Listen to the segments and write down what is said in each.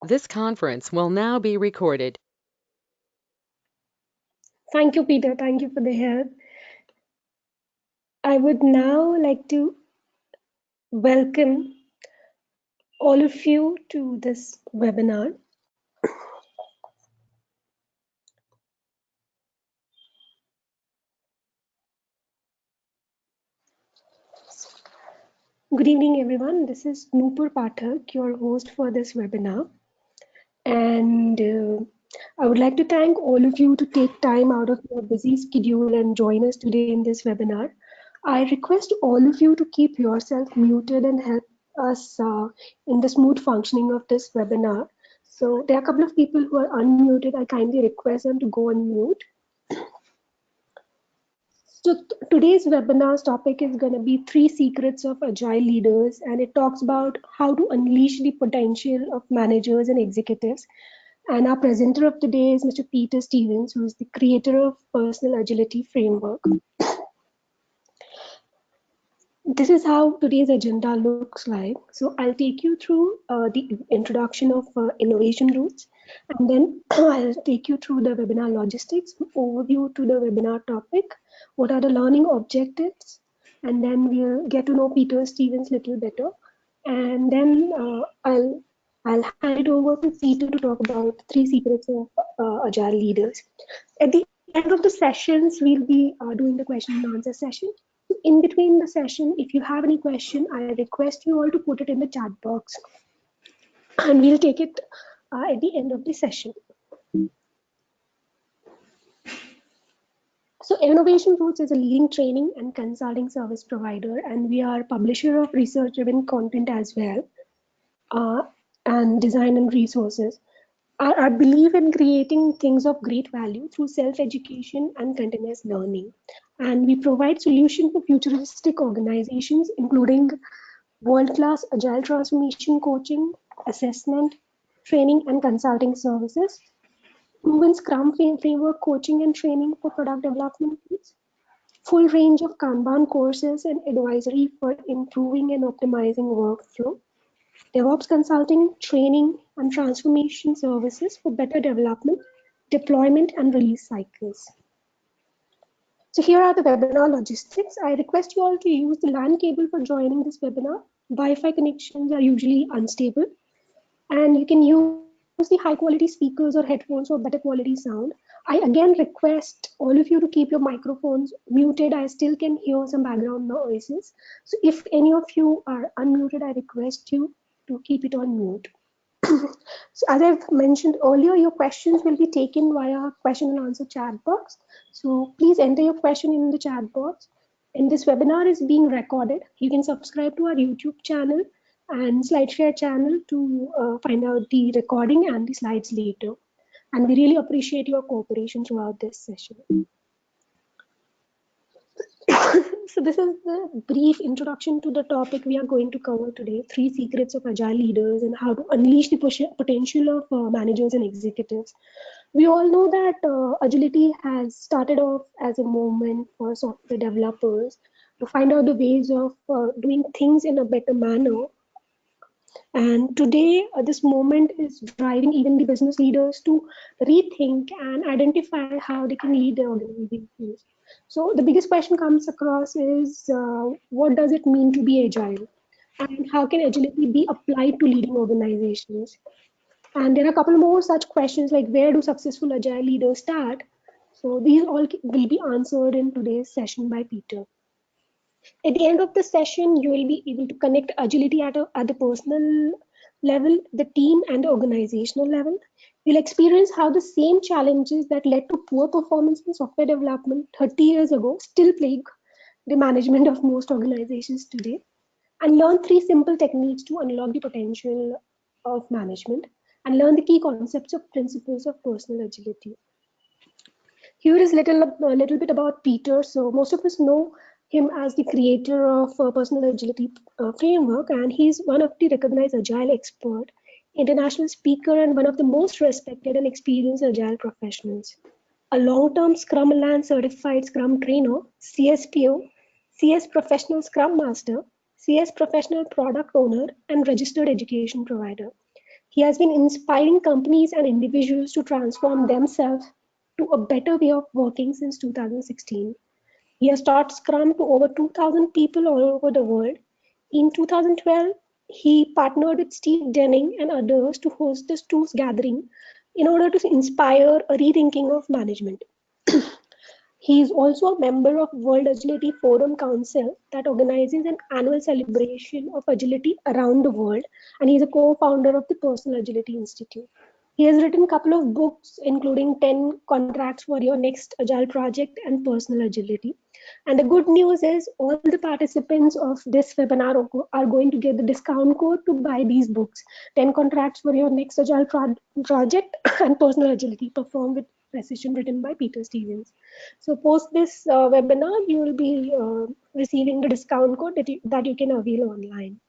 This conference will now be recorded. Thank you, Peter. Thank you for the help. I would now like to welcome all of you to this webinar. Good evening, everyone. This is Nupur Pathak, your host for this webinar. And I would like to thank all of you to take time out of your busy schedule and join us today in this webinar. I request all of you to keep yourself muted and help us in the smooth functioning of this webinar. So there are a couple of people who are unmuted. I kindly request them to go on mute. So today's webinar's topic is going to be 3 Secrets of Agile Leaders, and it talks about how to unleash the potential of managers and executives. And our presenter of today is Mr. Peter Stevens, who is the creator of Personal Agility Framework. This is how today's agenda looks like. So I'll take you through the introduction of innovation roots, and then I'll take you through the webinar logistics, overview to the webinar topic, what are the learning objectives, and then we'll get to know Peter Stevens a little better. And then I'll hand it over to Peter to talk about 3 secrets of agile leaders. At the end of the sessions, we'll be doing the question and answer session. In between the session, if you have any question, I request you all to put it in the chat box, and we'll take it at the end of the session. So Innovation Roots is a leading training and consulting service provider, and we are a publisher of research-driven content as well, and design and resources. I believe in creating things of great value through self-education and continuous learning. And we provide solutions for futuristic organizations, including world-class agile transformation coaching, assessment, training, and consulting services, proven Scrum framework coaching and training for product development teams, full range of Kanban courses and advisory for improving and optimizing workflow, DevOps consulting, training, and transformation services for better development, deployment, and release cycles. So here are the webinar logistics. I request you all to use the LAN cable for joining this webinar. Wi-Fi connections are usually unstable, and you can use the high quality speakers or headphones for better quality sound. I again request all of you to keep your microphones muted. I still can hear some background noises. So if any of you are unmuted, I request you to keep it on mute. So as I've mentioned earlier, your questions will be taken via question and answer chat box. So please enter your question in the chat box. And this webinar is being recorded. You can subscribe to our YouTube channel and SlideShare channel to find out the recording and the slides later. And we really appreciate your cooperation throughout this session. So this is the brief introduction to the topic we are going to cover today, 3 secrets of agile leaders and how to unleash the potential of managers and executives. We all know that agility has started off as a movement for software developers to find out the ways of doing things in a better manner. And today, this moment is driving even the business leaders to rethink and identify how they can lead their organizations. So the biggest question comes across is, what does it mean to be agile? And how can agility be applied to leading organizations? And there are a couple more such questions like, where do successful agile leaders start? So these all will be answered in today's session by Peter. At the end of the session, you will be able to connect agility at the personal level, the team, and the organizational level. You'll experience how the same challenges that led to poor performance in software development 30 years ago still plague the management of most organizations today, and learn 3 simple techniques to unlock the potential of management, and learn the key concepts of principles of personal agility. Here is a little bit about Peter. So most of us know him as the creator of Personal Agility Framework, and he's one of the recognized agile expert, international speaker, and one of the most respected and experienced agile professionals. A long-term Scrum Alliance certified Scrum trainer, CSPO, CS Professional Scrum Master, CS Professional Product Owner, and registered education provider. He has been inspiring companies and individuals to transform themselves to a better way of working since 2016. He has taught Scrum to over 2,000 people all over the world. In 2012, he partnered with Steve Denning and others to host the Stoos gathering in order to inspire a rethinking of management. He is also a member of World Agility Forum Council that organizes an annual celebration of agility around the world, and he is a co-founder of the Personal Agility Institute. He has written a couple of books, including 10 Contracts for Your Next Agile Project and Personal Agility. And the good news is all the participants of this webinar are going to get the discount code to buy these books, 10 Contracts for Your Next Agile Project and Personal Agility, performed with precision, written by Peter Stevens. So post this webinar, you will be receiving the discount code that you can avail online.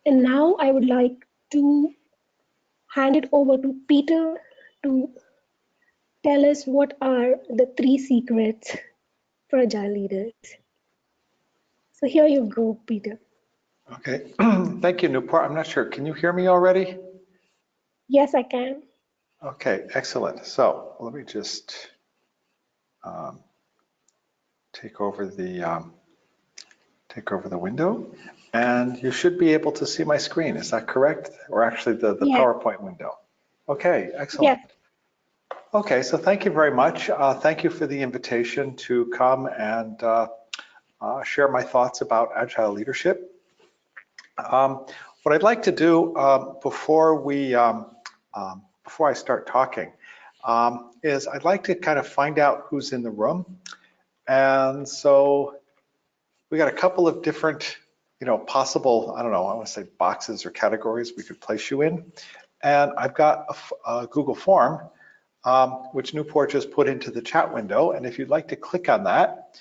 And now I would like to hand it over to Peter to tell us what are the 3 secrets for agile leaders. So here you go, Peter. Okay, thank you, Newport. I'm not sure, can you hear me already? Yes, I can. Okay, excellent. So let me just take over the window, and you should be able to see my screen. Is that correct? Or actually the Yes. PowerPoint window? Okay, excellent. Yes. Okay, so thank you very much. Thank you for the invitation to come and share my thoughts about agile leadership. What I'd like to do before I start talking is I'd like to kind of find out who's in the room. And so we got a couple of different, possible, I want to say boxes or categories we could place you in. And I've got a Google form, which Newport just put into the chat window. And if you'd like to click on that,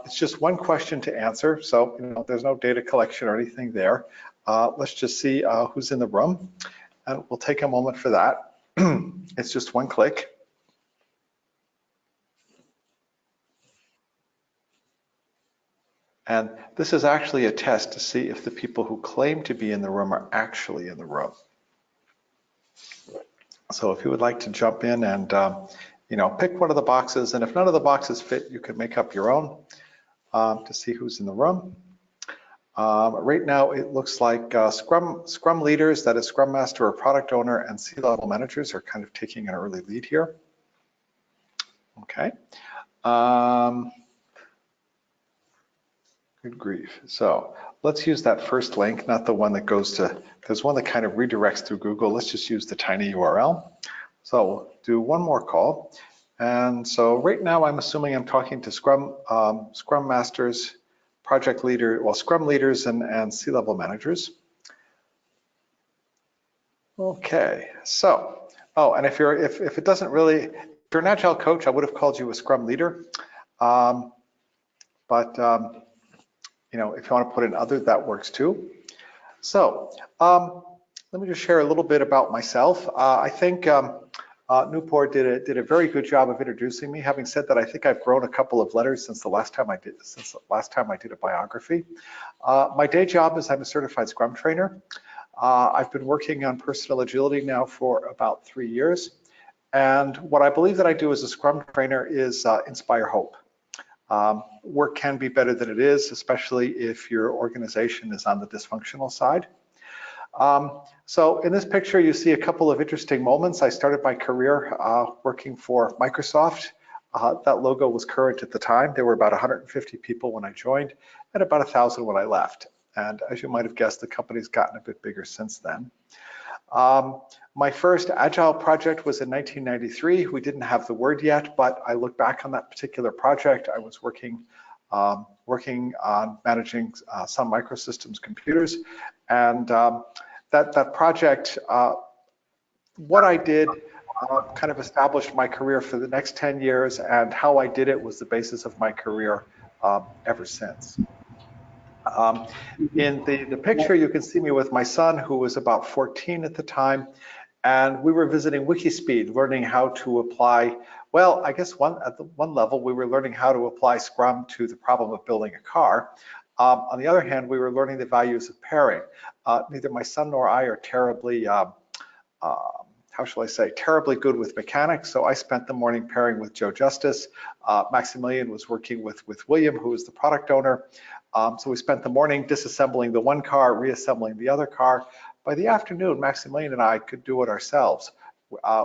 it's just one question to answer. So, there's no data collection or anything there. Let's just see who's in the room. And we'll take a moment for that. It's just one click. And this is actually a test to see if the people who claim to be in the room are actually in the room. So if you would like to jump in and pick one of the boxes, and if none of the boxes fit, you can make up your own to see who's in the room. Right now, it looks like Scrum leaders, that is Scrum Master or Product Owner, and C-level managers are kind of taking an early lead here. Okay. Good grief. So let's use that first link, not the one that goes to, there's one that kind of redirects through Google. Let's just use the tiny URL. So we'll do one more call. And so right now I'm assuming I'm talking to Scrum Masters, project leader, well, Scrum leaders and C-level managers. Okay, so, and if it doesn't really, if you're an Agile coach, I would have called you a Scrum leader. If you want to put in other, that works too. So let me just share a little bit about myself. I think Newport did a very good job of introducing me. Having said that, I think I've grown a couple of letters since the last time I did a biography. My day job is I'm a certified Scrum trainer. I've been working on personal agility now for about 3 years. And what I believe that I do as a Scrum trainer is inspire hope. Work can be better than it is, especially if your organization is on the dysfunctional side. So in this picture, you see a couple of interesting moments. I started my career working for Microsoft. That logo was current at the time. There were about 150 people when I joined and about 1,000 when I left. And as you might have guessed, the company's gotten a bit bigger since then. My first Agile project was in 1993. We didn't have the word yet, but I look back on that particular project. I was working on managing Sun Microsystems computers. And that project, what I did kind of established my career for the next 10 years, and how I did it was the basis of my career ever since. In the picture, you can see me with my son, who was about 14 at the time, and we were visiting Wikispeed, learning how to apply, well, I guess at one level, we were learning how to apply Scrum to the problem of building a car. On the other hand, we were learning the values of pairing. Neither my son nor I are terribly, how shall I say, terribly good with mechanics. So I spent the morning pairing with Joe Justice. Maximilian was working with William, who was the product owner. So we spent the morning disassembling the one car, reassembling the other car. By the afternoon, Maximilian and I could do it ourselves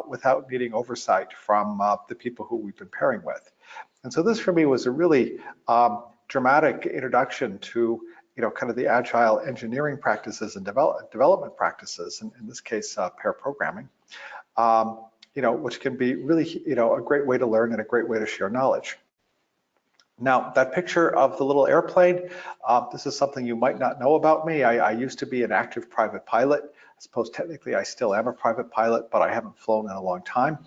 without needing oversight from the people who we've been pairing with. And so this for me was a really dramatic introduction to kind of the agile engineering practices and development practices, and in this case, pair programming, which can be really, a great way to learn and a great way to share knowledge. Now, that picture of the little airplane, this is something you might not know about me. I used to be an active private pilot. I suppose technically I still am a private pilot, but I haven't flown in a long time.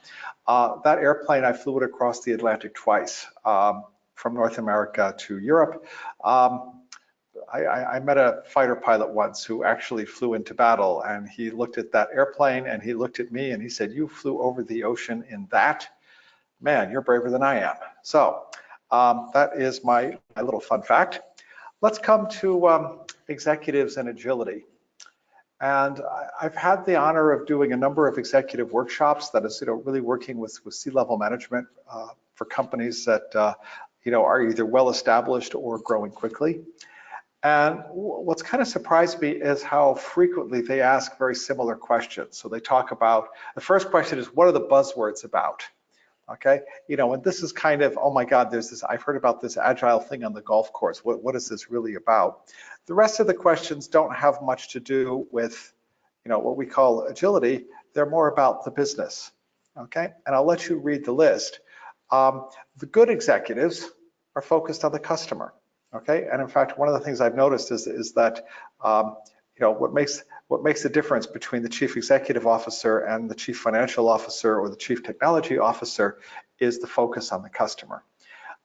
That airplane, I flew it across the Atlantic twice, from North America to Europe. I met a fighter pilot once who actually flew into battle, and he looked at that airplane and he looked at me and he said, "You flew over the ocean in that? Man, you're braver than I am." So that is my little fun fact. Let's come to executives and agility. And I've had the honor of doing a number of executive workshops that is, really working with C-level management for companies that, are either well established or growing quickly. And what's kind of surprised me is how frequently they ask very similar questions. So they talk about, the first question is, what are the buzzwords about? Okay, and this is kind of, oh my God, there's this, I've heard about this agile thing on the golf course. What is this really about? The rest of the questions don't have much to do with, what we call agility. They're more about the business. Okay, and I'll let you read the list. The good executives are focused on the customer. Okay, and in fact, one of the things I've noticed is that, what makes the difference between the chief executive officer and the chief financial officer or the chief technology officer is the focus on the customer.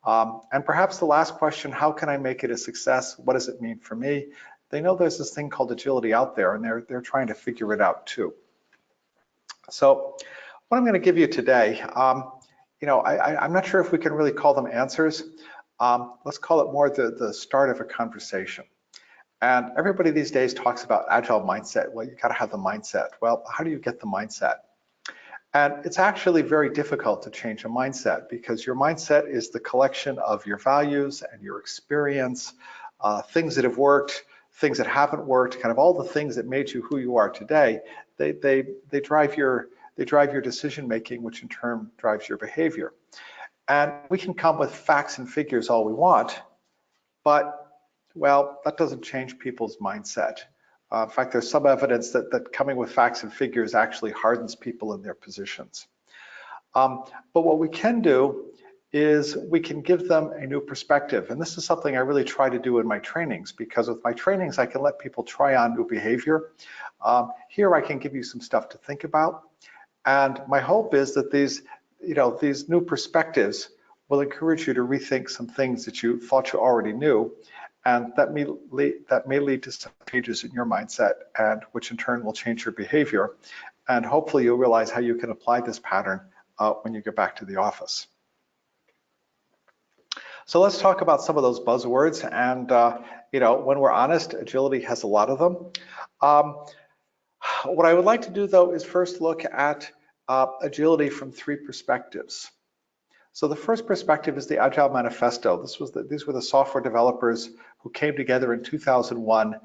And perhaps the last question, how can I make it a success? What does it mean for me? They know there's this thing called agility out there, and they're trying to figure it out too. So what I'm going to give you today, I'm not sure if we can really call them answers. Let's call it more the start of a conversation. And everybody these days talks about agile mindset. Well, you got to have the mindset. Well, how do you get the mindset? And it's actually very difficult to change a mindset, because your mindset is the collection of your values and your experience, things that have worked, things that haven't worked, kind of all the things that made you who you are today. They drive your decision making, which in turn drives your behavior. And we can come with facts and figures all we want, but well, that doesn't change people's mindset. In fact, there's some evidence that coming with facts and figures actually hardens people in their positions. But what we can do is we can give them a new perspective. And this is something I really try to do in my trainings, because with my trainings, I can let people try on new behavior. Here I can give you some stuff to think about. And my hope is that these new perspectives will encourage you to rethink some things that you thought you already knew. And that may lead to some changes in your mindset, and which in turn will change your behavior. And hopefully you'll realize how you can apply this pattern when you get back to the office. So let's talk about some of those buzzwords. And when we're honest, agility has a lot of them. What I would like to do, though, is first look at agility from three perspectives. So the first perspective is the Agile Manifesto. These were the software developers who came together in 2001,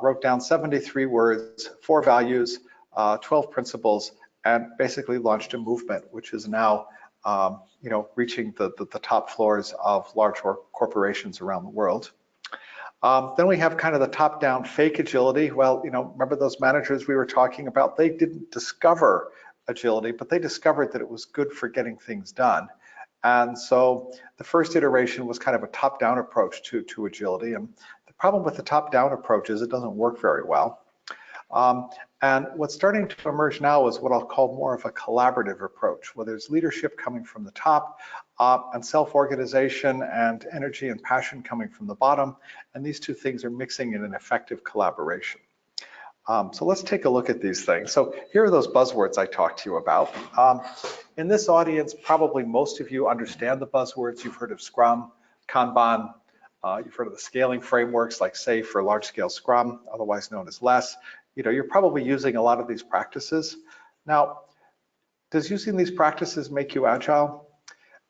wrote down 73 words, 4 values, 12 principles, and basically launched a movement, which is now, reaching the top floors of large corporations around the world. Then we have kind of the top-down fake agility. Well, remember those managers we were talking about? They didn't discover agility, but they discovered that it was good for getting things done. And so the first iteration was kind of a top-down approach to agility. And the problem with the top-down approach is it doesn't work very well. And what's starting to emerge now is what I'll call more of a collaborative approach, where there's leadership coming from the top and self-organization and energy and passion coming from the bottom. And these two things are mixing in an effective collaboration. So let's take a look at these things. So here are those buzzwords I talked to you about. In this audience, probably most of you understand the buzzwords. You've heard of Scrum, Kanban, You've heard of the scaling frameworks like SAFe or large-scale Scrum, otherwise known as LESS. You're probably using a lot of these practices. Now, does using these practices make you agile?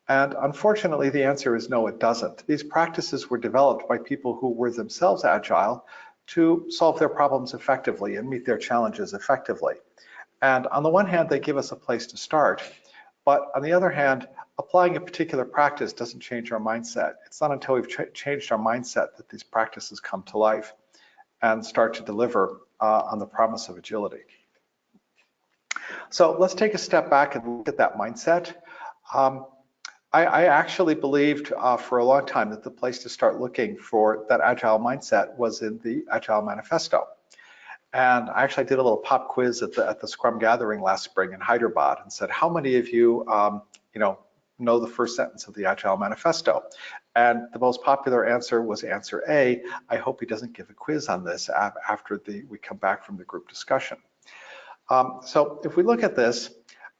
And unfortunately, the answer is no, it doesn't. These practices were developed by people who were themselves agile to solve their problems effectively and meet their challenges effectively. And on the one hand, they give us a place to start. But on the other hand, applying a particular practice doesn't change our mindset. It's not until we've changed our mindset that these practices come to life and start to deliver on the promise of agility. So let's take a step back and look at that mindset. I actually believed for a long time that the place to start looking for that agile mindset was in the Agile Manifesto. And I actually did a little pop quiz at the Scrum Gathering last spring in Hyderabad and said, how many of you, know the first sentence of the Agile Manifesto? And the most popular answer was answer A. I hope he doesn't give a quiz on this after we come back from the group discussion. So if we look at this,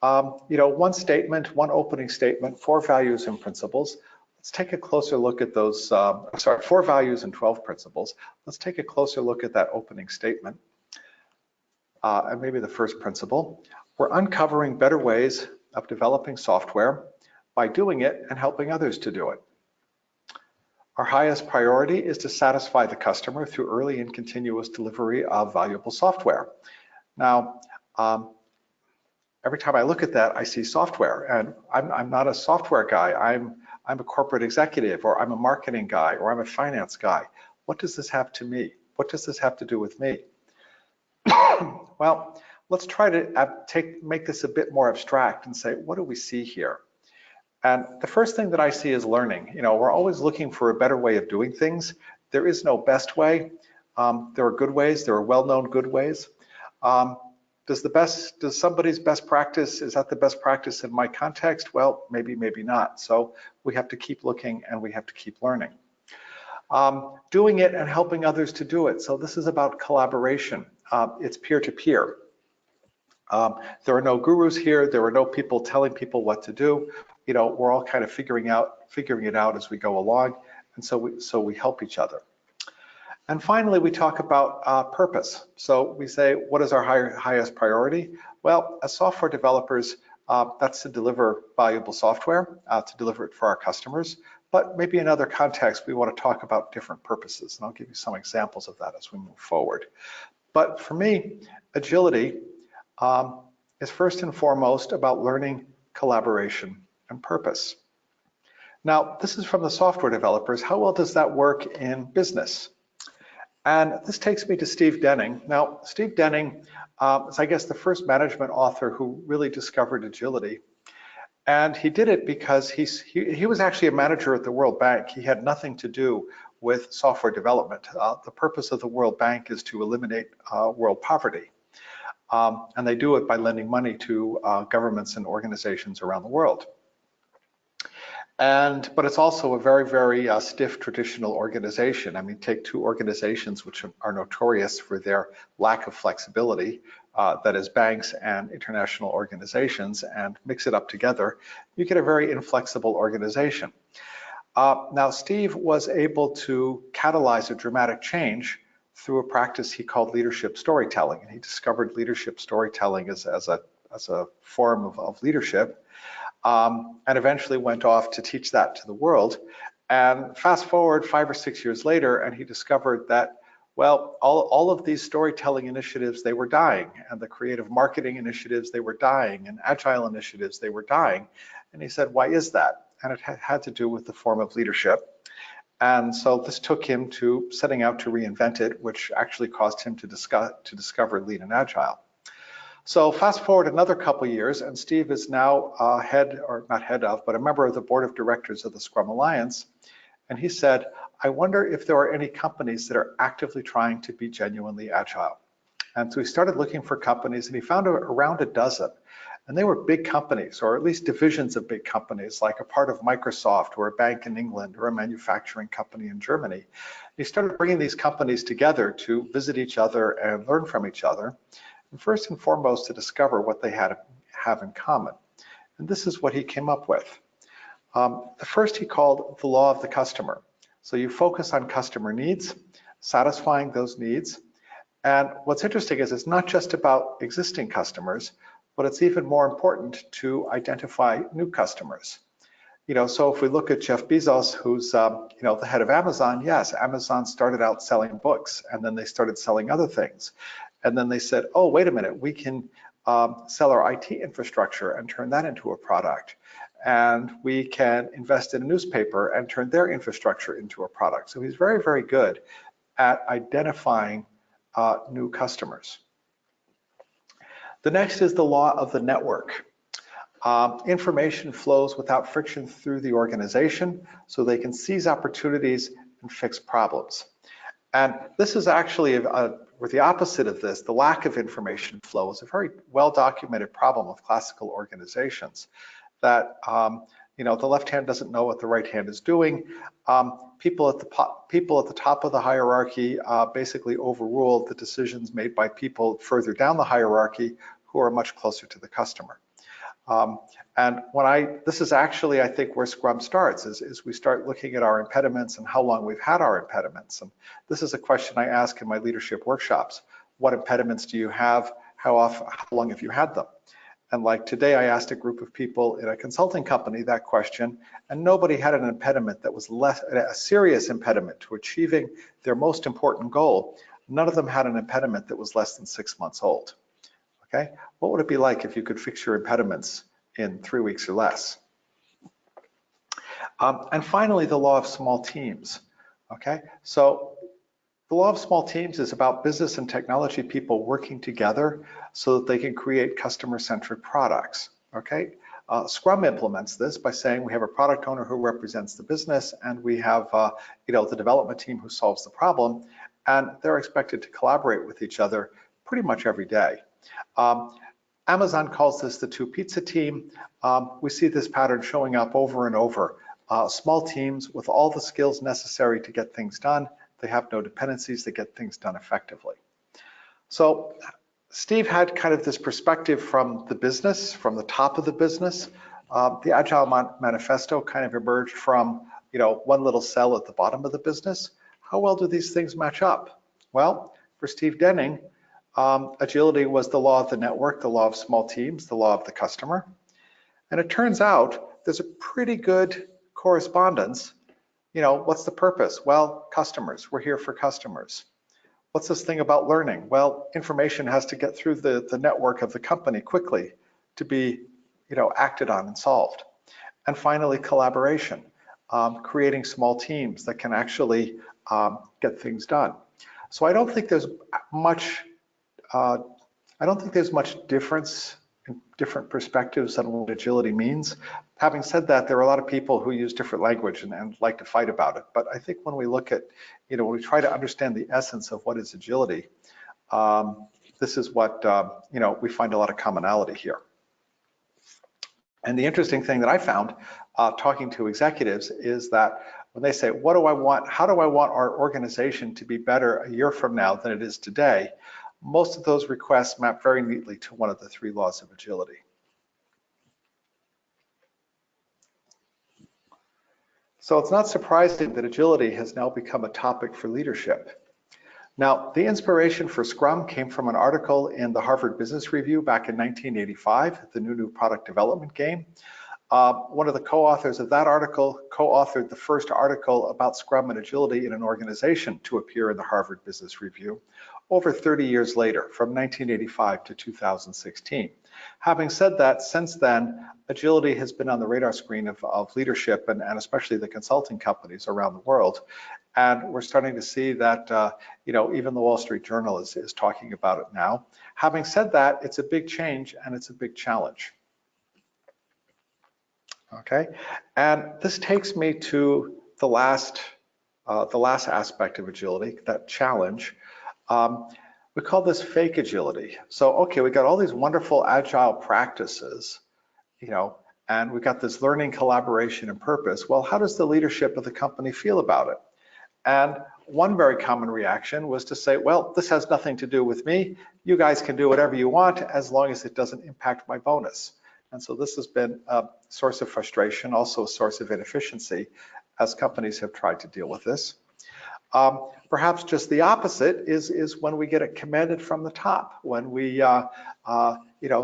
one statement, one opening statement, 4 values and principles. Let's take a closer look at those, 4 values and 12 principles. Let's take a closer look at that opening statement. And maybe the first principle. We're uncovering better ways of developing software by doing it and helping others to do it. Our highest priority is to satisfy the customer through early and continuous delivery of valuable software. Now, every time I look at that, I see software, and I'm not a software guy. I'm a corporate executive, or I'm a marketing guy, or I'm a finance guy. What does this have to me? What does this have to do with me? Well, let's try to make this a bit more abstract and say, what do we see here? And the first thing that I see is learning. We're always looking for a better way of doing things. There is no best way. There are good ways. There are well-known good ways. Does somebody's best practice, is that the best practice in my context? Well, maybe, maybe not. So we have to keep looking and we have to keep learning. Doing it and helping others to do it. So this is about collaboration. It's peer-to-peer. There are no gurus here. There are no people telling people what to do. We're all kind of figuring it out as we go along. And so we help each other. And finally, we talk about purpose. So we say, what is our highest priority? Well, as software developers, that's to deliver valuable software, to deliver it for our customers. But maybe in other contexts, we want to talk about different purposes. And I'll give you some examples of that as we move forward. But for me, agility is first and foremost about learning, collaboration, and purpose. Now, this is from the software developers. How well does that work in business? And this takes me to Steve Denning. Now, Steve Denning is, I guess, the first management author who really discovered agility. And he did it because he was actually a manager at the World Bank. He had nothing to do with software development. The purpose of the World Bank is to eliminate world poverty. And they do it by lending money to governments and organizations around the world. But it's also a very, very stiff traditional organization. I mean, take 2 organizations which are notorious for their lack of flexibility, that is banks and international organizations, and mix it up together, you get a very inflexible organization. Now, Steve was able to catalyze a dramatic change through a practice he called leadership storytelling, and he discovered leadership storytelling as a form of leadership. And eventually went off to teach that to the world. And fast forward 5 or 6 years later, and he discovered that, well, all of these storytelling initiatives, they were dying, and the creative marketing initiatives, they were dying, and agile initiatives, they were dying. And he said, why is that? And it had to do with the form of leadership. And so this took him to setting out to reinvent it, which actually caused him to discover Lean and Agile. So fast forward another couple years, and Steve is now a member of the board of directors of the Scrum Alliance. And he said, I wonder if there are any companies that are actively trying to be genuinely agile. And so he started looking for companies, and he found around a dozen. And they were big companies, or at least divisions of big companies, like a part of Microsoft, or a bank in England, or a manufacturing company in Germany. He started bringing these companies together to visit each other and learn from each other. And first and foremost, to discover what they have in common. And this is what he came up with. The first he called the law of the customer. So you focus on customer needs, satisfying those needs. And what's interesting is it's not just about existing customers, but it's even more important to identify new customers. So if we look at Jeff Bezos, who's the head of Amazon, yes, Amazon started out selling books, and then they started selling other things. And then they said, oh, wait a minute, we can sell our IT infrastructure and turn that into a product. And we can invest in a newspaper and turn their infrastructure into a product. So he's very, very good at identifying new customers. The next is the law of the network. Information flows without friction through the organization, so they can seize opportunities and fix problems. And this is actually with the opposite of this. The lack of information flow is a very well-documented problem of classical organizations, that the left hand doesn't know what the right hand is doing. People at the top of the hierarchy basically overrule the decisions made by people further down the hierarchy who are much closer to the customer. And this is actually, I think, where Scrum starts, is we start looking at our impediments and how long we've had our impediments. And this is a question I ask in my leadership workshops. What impediments do you have? How long have you had them? And like today, I asked a group of people in a consulting company that question, and nobody had an impediment that was a serious impediment to achieving their most important goal. None of them had an impediment that was less than 6 months old. Okay, what would it be like if you could fix your impediments in 3 weeks or less? And finally, the law of small teams. Okay, so the law of small teams is about business and technology people working together so that they can create customer-centric products. Okay, Scrum implements this by saying we have a product owner who represents the business, and we have the development team who solves the problem, and they're expected to collaborate with each other pretty much every day. Amazon calls this the two-pizza team. We see this pattern showing up over and over. Small teams with all the skills necessary to get things done. They have no dependencies. They get things done effectively. So Steve had kind of this perspective from the business, from the top of the business. The Agile Manifesto kind of emerged from one little cell at the bottom of the business. How well do these things match up? Well, for Steve Denning, agility was the law of the network, the law of small teams, the law of the customer. And it turns out there's a pretty good correspondence. What's the purpose? Well, customers. We're here for customers. What's this thing about learning? Well, information has to get through the network of the company quickly to be acted on and solved. And finally, collaboration, creating small teams that can actually get things done. So I don't think there's much difference in different perspectives on what agility means. Having said that, there are a lot of people who use different language and like to fight about it. But I think when we look at, when we try to understand the essence of what is agility, this is what, we find a lot of commonality here. And the interesting thing that I found talking to executives is that when they say, what do I want? How do I want our organization to be better a year from now than it is today? Most of those requests map very neatly to one of the 3 laws of agility. So it's not surprising that agility has now become a topic for leadership. Now, the inspiration for Scrum came from an article in the Harvard Business Review back in 1985, the New Product Development Game. One of the co-authors of that article co-authored the first article about Scrum and agility in an organization to appear in the Harvard Business Review over 30 years later, from 1985 to 2016. Having said that, since then, agility has been on the radar screen of leadership and especially the consulting companies around the world. And we're starting to see that, even the Wall Street Journal is talking about it now. Having said that, it's a big change and it's a big challenge. Okay, and this takes me to the last aspect of agility, that challenge. We call this fake agility. So, okay, we got all these wonderful agile practices, and we got this learning, collaboration, and purpose. Well, how does the leadership of the company feel about it? And one very common reaction was to say, well, this has nothing to do with me. You guys can do whatever you want as long as it doesn't impact my bonus. And so this has been a source of frustration, also a source of inefficiency. as companies have tried to deal with this. Perhaps just the opposite is when we get it commanded from the top, when we,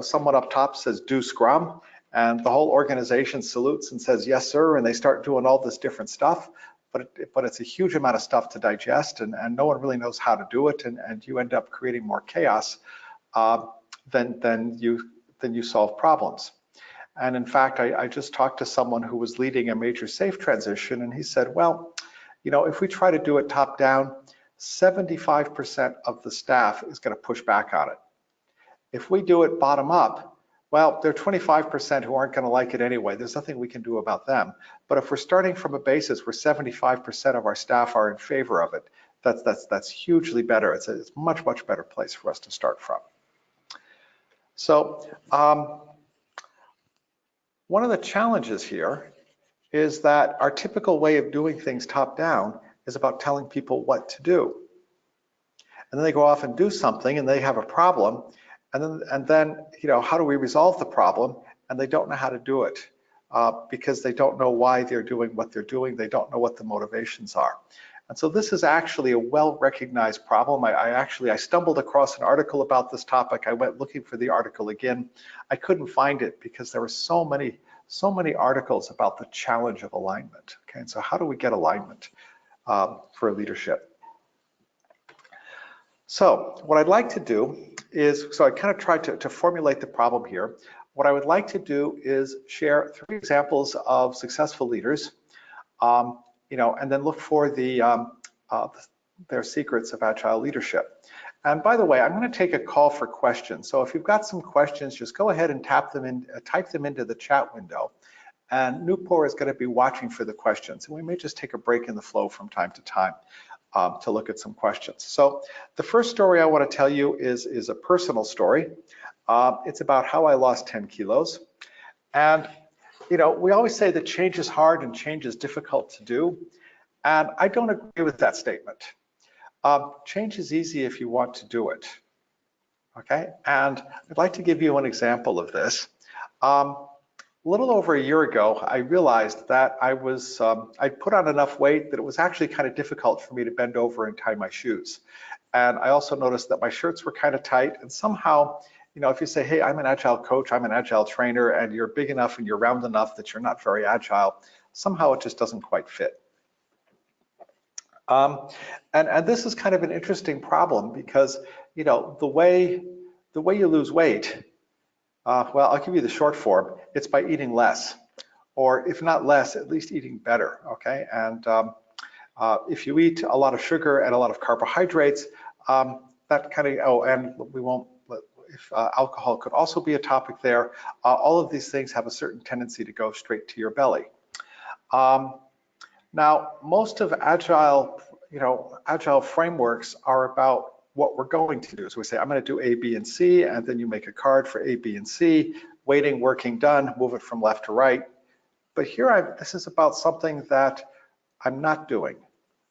someone up top says do Scrum, and the whole organization salutes and says yes sir, and they start doing all this different stuff, but it's a huge amount of stuff to digest, and no one really knows how to do it, and you end up creating more chaos than you solve problems. And in fact, I just talked to someone who was leading a major SAFe transition, and he said, well, if we try to do it top down, 75% of the staff is going to push back on it. If we do it bottom up, well, there are 25% who aren't going to like it anyway. There's nothing we can do about them. But if we're starting from a basis where 75% of our staff are in favor of it, that's hugely better. It's a much, much better place for us to start from. So one of the challenges here is that our typical way of doing things top down is about telling people what to do. And then they go off and do something and they have a problem. And then how do we resolve the problem? And they don't know how to do it because they don't know why they're doing what they're doing. They don't know what the motivations are. And so this is actually a well-recognized problem. I stumbled across an article about this topic. I went looking for the article again. I couldn't find it because there were so many articles about the challenge of alignment. Okay, and so how do we get alignment for leadership? So what I'd like to do is, so I kind of tried to formulate the problem here. What I would like to do is share 3 examples of successful leaders, and then look for their secrets of agile leadership. And by the way, I'm going to take a call for questions. So if you've got some questions, just go ahead and type them into the chat window. And Nupur is going to be watching for the questions. And we may just take a break in the flow from time to time to look at some questions. So the first story I want to tell you is a personal story. It's about how I lost 10 kilos. And we always say that change is hard and change is difficult to do. And I don't agree with that statement. Change is easy if you want to do it. Okay, and I'd like to give you an example of this. A little over a year ago, I realized that I'd put on enough weight that it was actually kind of difficult for me to bend over and tie my shoes. And I also noticed that my shirts were kind of tight, and somehow, if you say, hey, I'm an agile coach, I'm an agile trainer, and you're big enough and you're round enough that you're not very agile, somehow it just doesn't quite fit. And this is kind of an interesting problem because, the way you lose weight, well, I'll give you the short form. It's by eating less, or if not less, at least eating better, okay? And if you eat a lot of sugar and a lot of carbohydrates, that kind of, and we won't, if alcohol could also be a topic there, all of these things have a certain tendency to go straight to your belly. Now, most of agile frameworks are about what we're going to do. So we say, I'm going to do A, B, and C, and then you make a card for A, B, and C, waiting, working, done, move it from left to right. But here, this is about something that I'm not doing.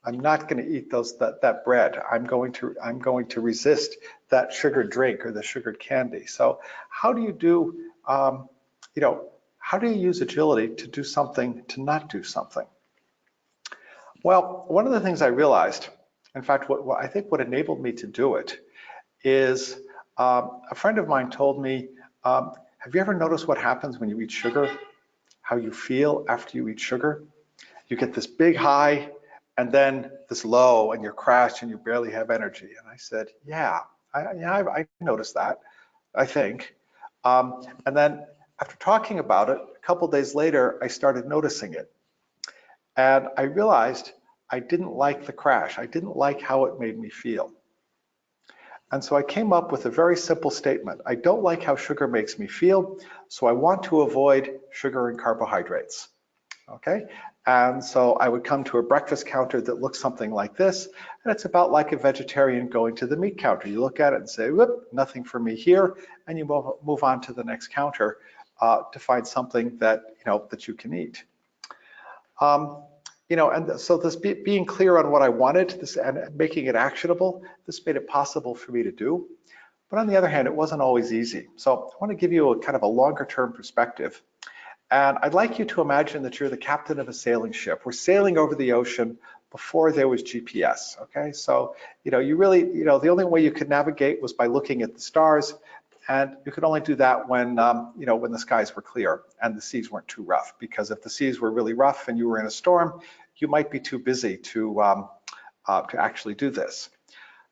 I'm not going to eat that bread. I'm going to resist that sugared drink or the sugared candy. So how do you do, how do you use agility to do something, to not do something? Well, one of the things I realized, in fact, I think what enabled me to do it is a friend of mine told me, have you ever noticed what happens when you eat sugar? How you feel after you eat sugar? You get this big high and then this low and you're crashed and you barely have energy. And I said, yeah, I noticed that, I think. And then after talking about it, a couple days later, I started noticing it. And I realized I didn't like the crash. I didn't like how it made me feel. And so I came up with a very simple statement. I don't like how sugar makes me feel, so I want to avoid sugar and carbohydrates. Okay? And so I would come to a breakfast counter that looks something like this, and it's about like a vegetarian going to the meat counter. You look at it and say, whoop, nothing for me here, and you move on to the next counter to find something that you can eat. And so this being clear on what I wanted and making it actionable, this made it possible for me to do. But on the other hand, it wasn't always easy. So I want to give you a kind of a longer term perspective. And I'd like you to imagine that you're the captain of a sailing ship. We're sailing over the ocean before there was GPS, okay? So, you really, the only way you could navigate was by looking at the stars, and you could only do that when, when the skies were clear and the seas weren't too rough, because if the seas were really rough and you were in a storm, you might be too busy to actually do this.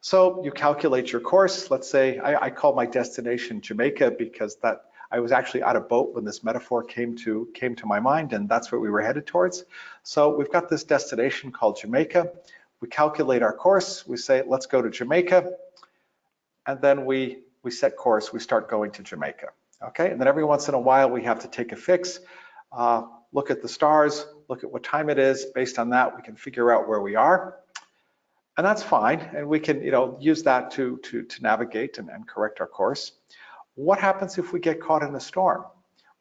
So you calculate your course. Let's say I call my destination Jamaica because I was actually on a boat when this metaphor came to my mind, and that's where we were headed towards. So we've got this destination called Jamaica. We calculate our course. We say, let's go to Jamaica. And then we set course. We start going to Jamaica. Okay. And then every once in a while, we have to take a fix, look at the stars, look at what time it is. Based on that, we can figure out where we are. And that's fine. And we can, use that to navigate and correct our course. What happens if we get caught in a storm?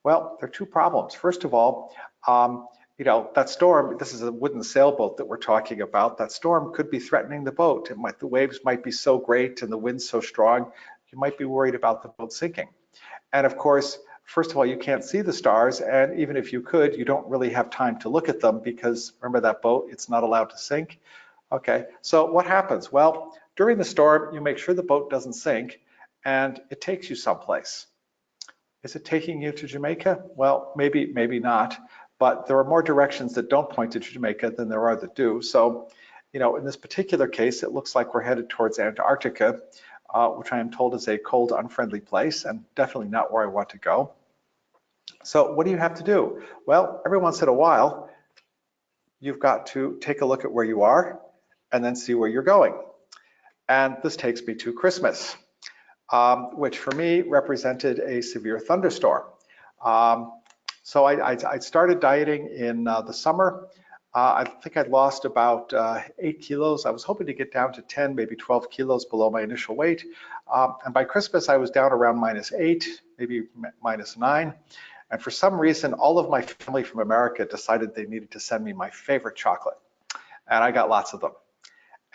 Well, there are two problems. First of all, that storm, this is a wooden sailboat that we're talking about, that storm could be threatening the boat. The waves might be so great and the wind's so strong, you might be worried about the boat sinking. And of course, first of all, you can't see the stars, and even if you could, you don't really have time to look at them because remember that boat, it's not allowed to sink. Okay, so what happens? Well, during the storm, you make sure the boat doesn't sink, and it takes you someplace. Is it taking you to Jamaica? Well, maybe not, but there are more directions that don't point to Jamaica than there are that do. So, in this particular case, it looks like we're headed towards Antarctica, which I am told is a cold, unfriendly place, and definitely not where I want to go. So what do you have to do? Well, every once in a while, you've got to take a look at where you are and then see where you're going. And this takes me to Christmas, which for me represented a severe thunderstorm. So I started dieting in the summer. I think I'd lost about 8 kilos. I was hoping to get down to 10, maybe 12 kilos below my initial weight. And by Christmas, I was down around -8, maybe -9. And for some reason, all of my family from America decided they needed to send me my favorite chocolate. And I got lots of them.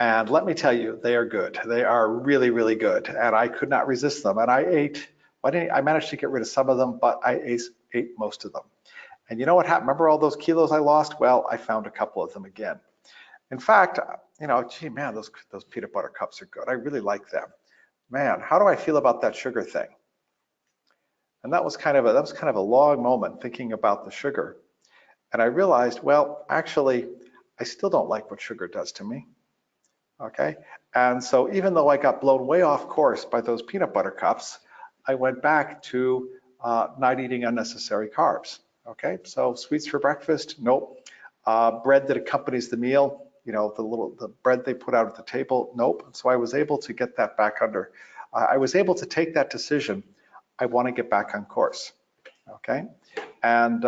And let me tell you, they are good. They are really, really good. And I could not resist them. And I managed to get rid of some of them, but I ate most of them. And you know what happened? Remember all those kilos I lost? Well, I found a couple of them again. In fact, gee, man, those peanut butter cups are good. I really like them. Man, how do I feel about that sugar thing? And that was kind of a long moment thinking about the sugar. And I realized, well, actually, I still don't like what sugar does to me. Okay, and so even though I got blown way off course by those peanut butter cups, I went back to not eating unnecessary carbs. Okay, so sweets for breakfast, nope. Bread that accompanies the meal, the bread they put out at the table, nope. So I was able to get that back under. I was able to take that decision. I want to get back on course. Okay, and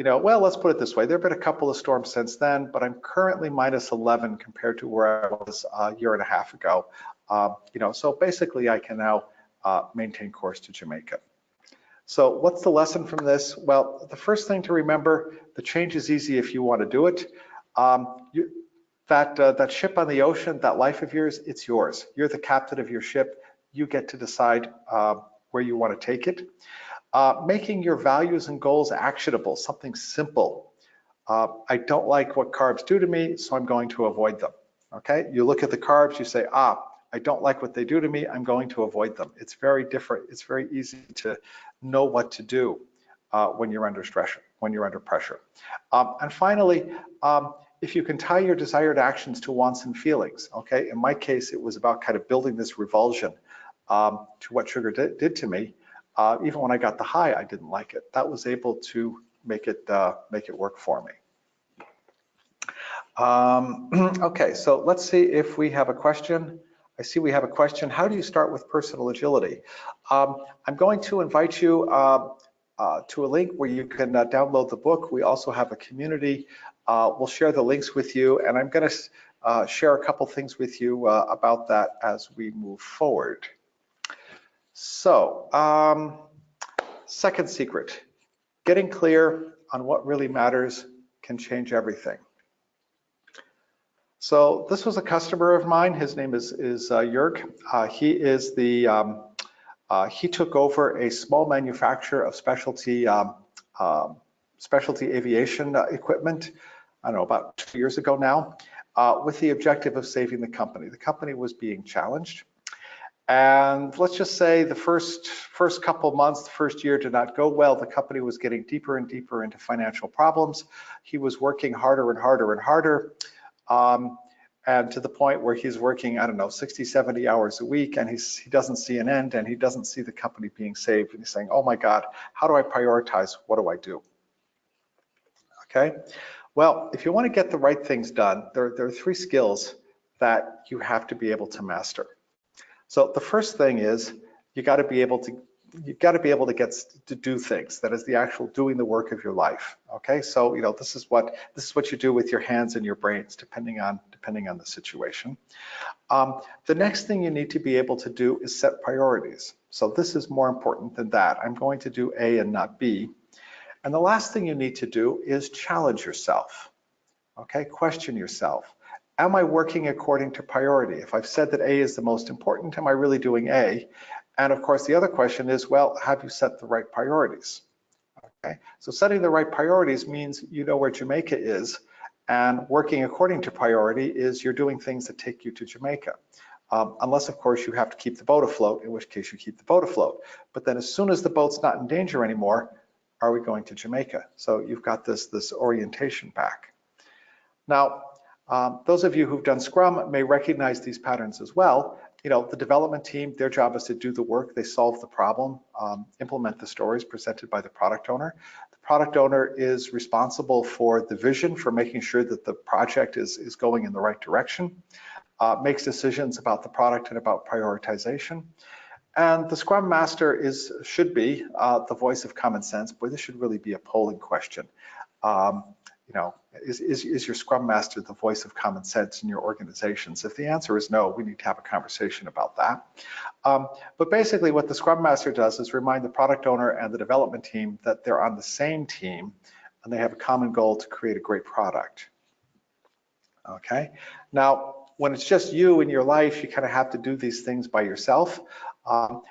well, let's put it this way. There have been a couple of storms since then, but I'm currently -11 compared to where I was a year and a half ago. So basically I can now maintain course to Jamaica. So what's the lesson from this? Well, the first thing to remember, the change is easy if you want to do it. That ship on the ocean, that life of yours, it's yours. You're the captain of your ship. You get to decide where you want to take it. Making your values and goals actionable, something simple. I don't like what carbs do to me, so I'm going to avoid them. Okay, you look at the carbs, you say, I don't like what they do to me, I'm going to avoid them. It's very different. It's very easy to know what to do when you're under stress, when you're under pressure. And finally, if you can tie your desired actions to wants and feelings, okay? In my case, it was about kind of building this revulsion to what sugar did to me. Even when I got the high, I didn't like it. That was able to make it work for me. Okay, so let's see if we have a question. I see we have a question. How do you start with personal agility? I'm going to invite you to a link where you can download the book. We also have a community. We'll share the links with you, and I'm going to share a couple things with you about that as we move forward. So, second secret, getting clear on what really matters can change everything. So this was a customer of mine. His name is Jörg. He took over a small manufacturer of specialty specialty aviation equipment, I don't know, about 2 years ago now, with the objective of saving the company. The company was being challenged. And let's just say the first couple months, the first year did not go well. The company was getting deeper and deeper into financial problems. He was working harder and harder and harder. And to the point where he's working, I don't know, 60, 70 hours a week, and he doesn't see an end, and he doesn't see the company being saved. And he's saying, oh my God, how do I prioritize? What do I do? Okay, well, if you want to get the right things done, there are 3 skills that you have to be able to master. So the first thing is you got to be able to get to do things. That is the actual doing the work of your life. Okay, so this is what you do with your hands and your brains, depending on the situation. The next thing you need to be able to do is set priorities. So this is more important than that. I'm going to do A and not B. And the last thing you need to do is challenge yourself. Okay, question yourself. Am I working according to priority? If I've said that A is the most important, am I really doing A? And of course, the other question is, well, have you set the right priorities? Okay, so setting the right priorities means you know where Jamaica is, and working according to priority is you're doing things that take you to Jamaica. Unless, of course, you have to keep the boat afloat, in which case you keep the boat afloat. But then as soon as the boat's not in danger anymore, are we going to Jamaica? So you've got this orientation back. Now, those of you who've done Scrum may recognize these patterns as well. The development team, their job is to do the work. They solve the problem, implement the stories presented by the product owner. The product owner is responsible for the vision, for making sure that the project is going in the right direction, makes decisions about the product and about prioritization. And the Scrum Master should be the voice of common sense. Boy, this should really be a polling question. Is your Scrum Master the voice of common sense in your organizations? If the answer is no, we need to have a conversation about that. But basically what the Scrum Master does is remind the product owner and the development team that they're on the same team and they have a common goal to create a great product. Okay, now when it's just you in your life, you kind of have to do these things by yourself,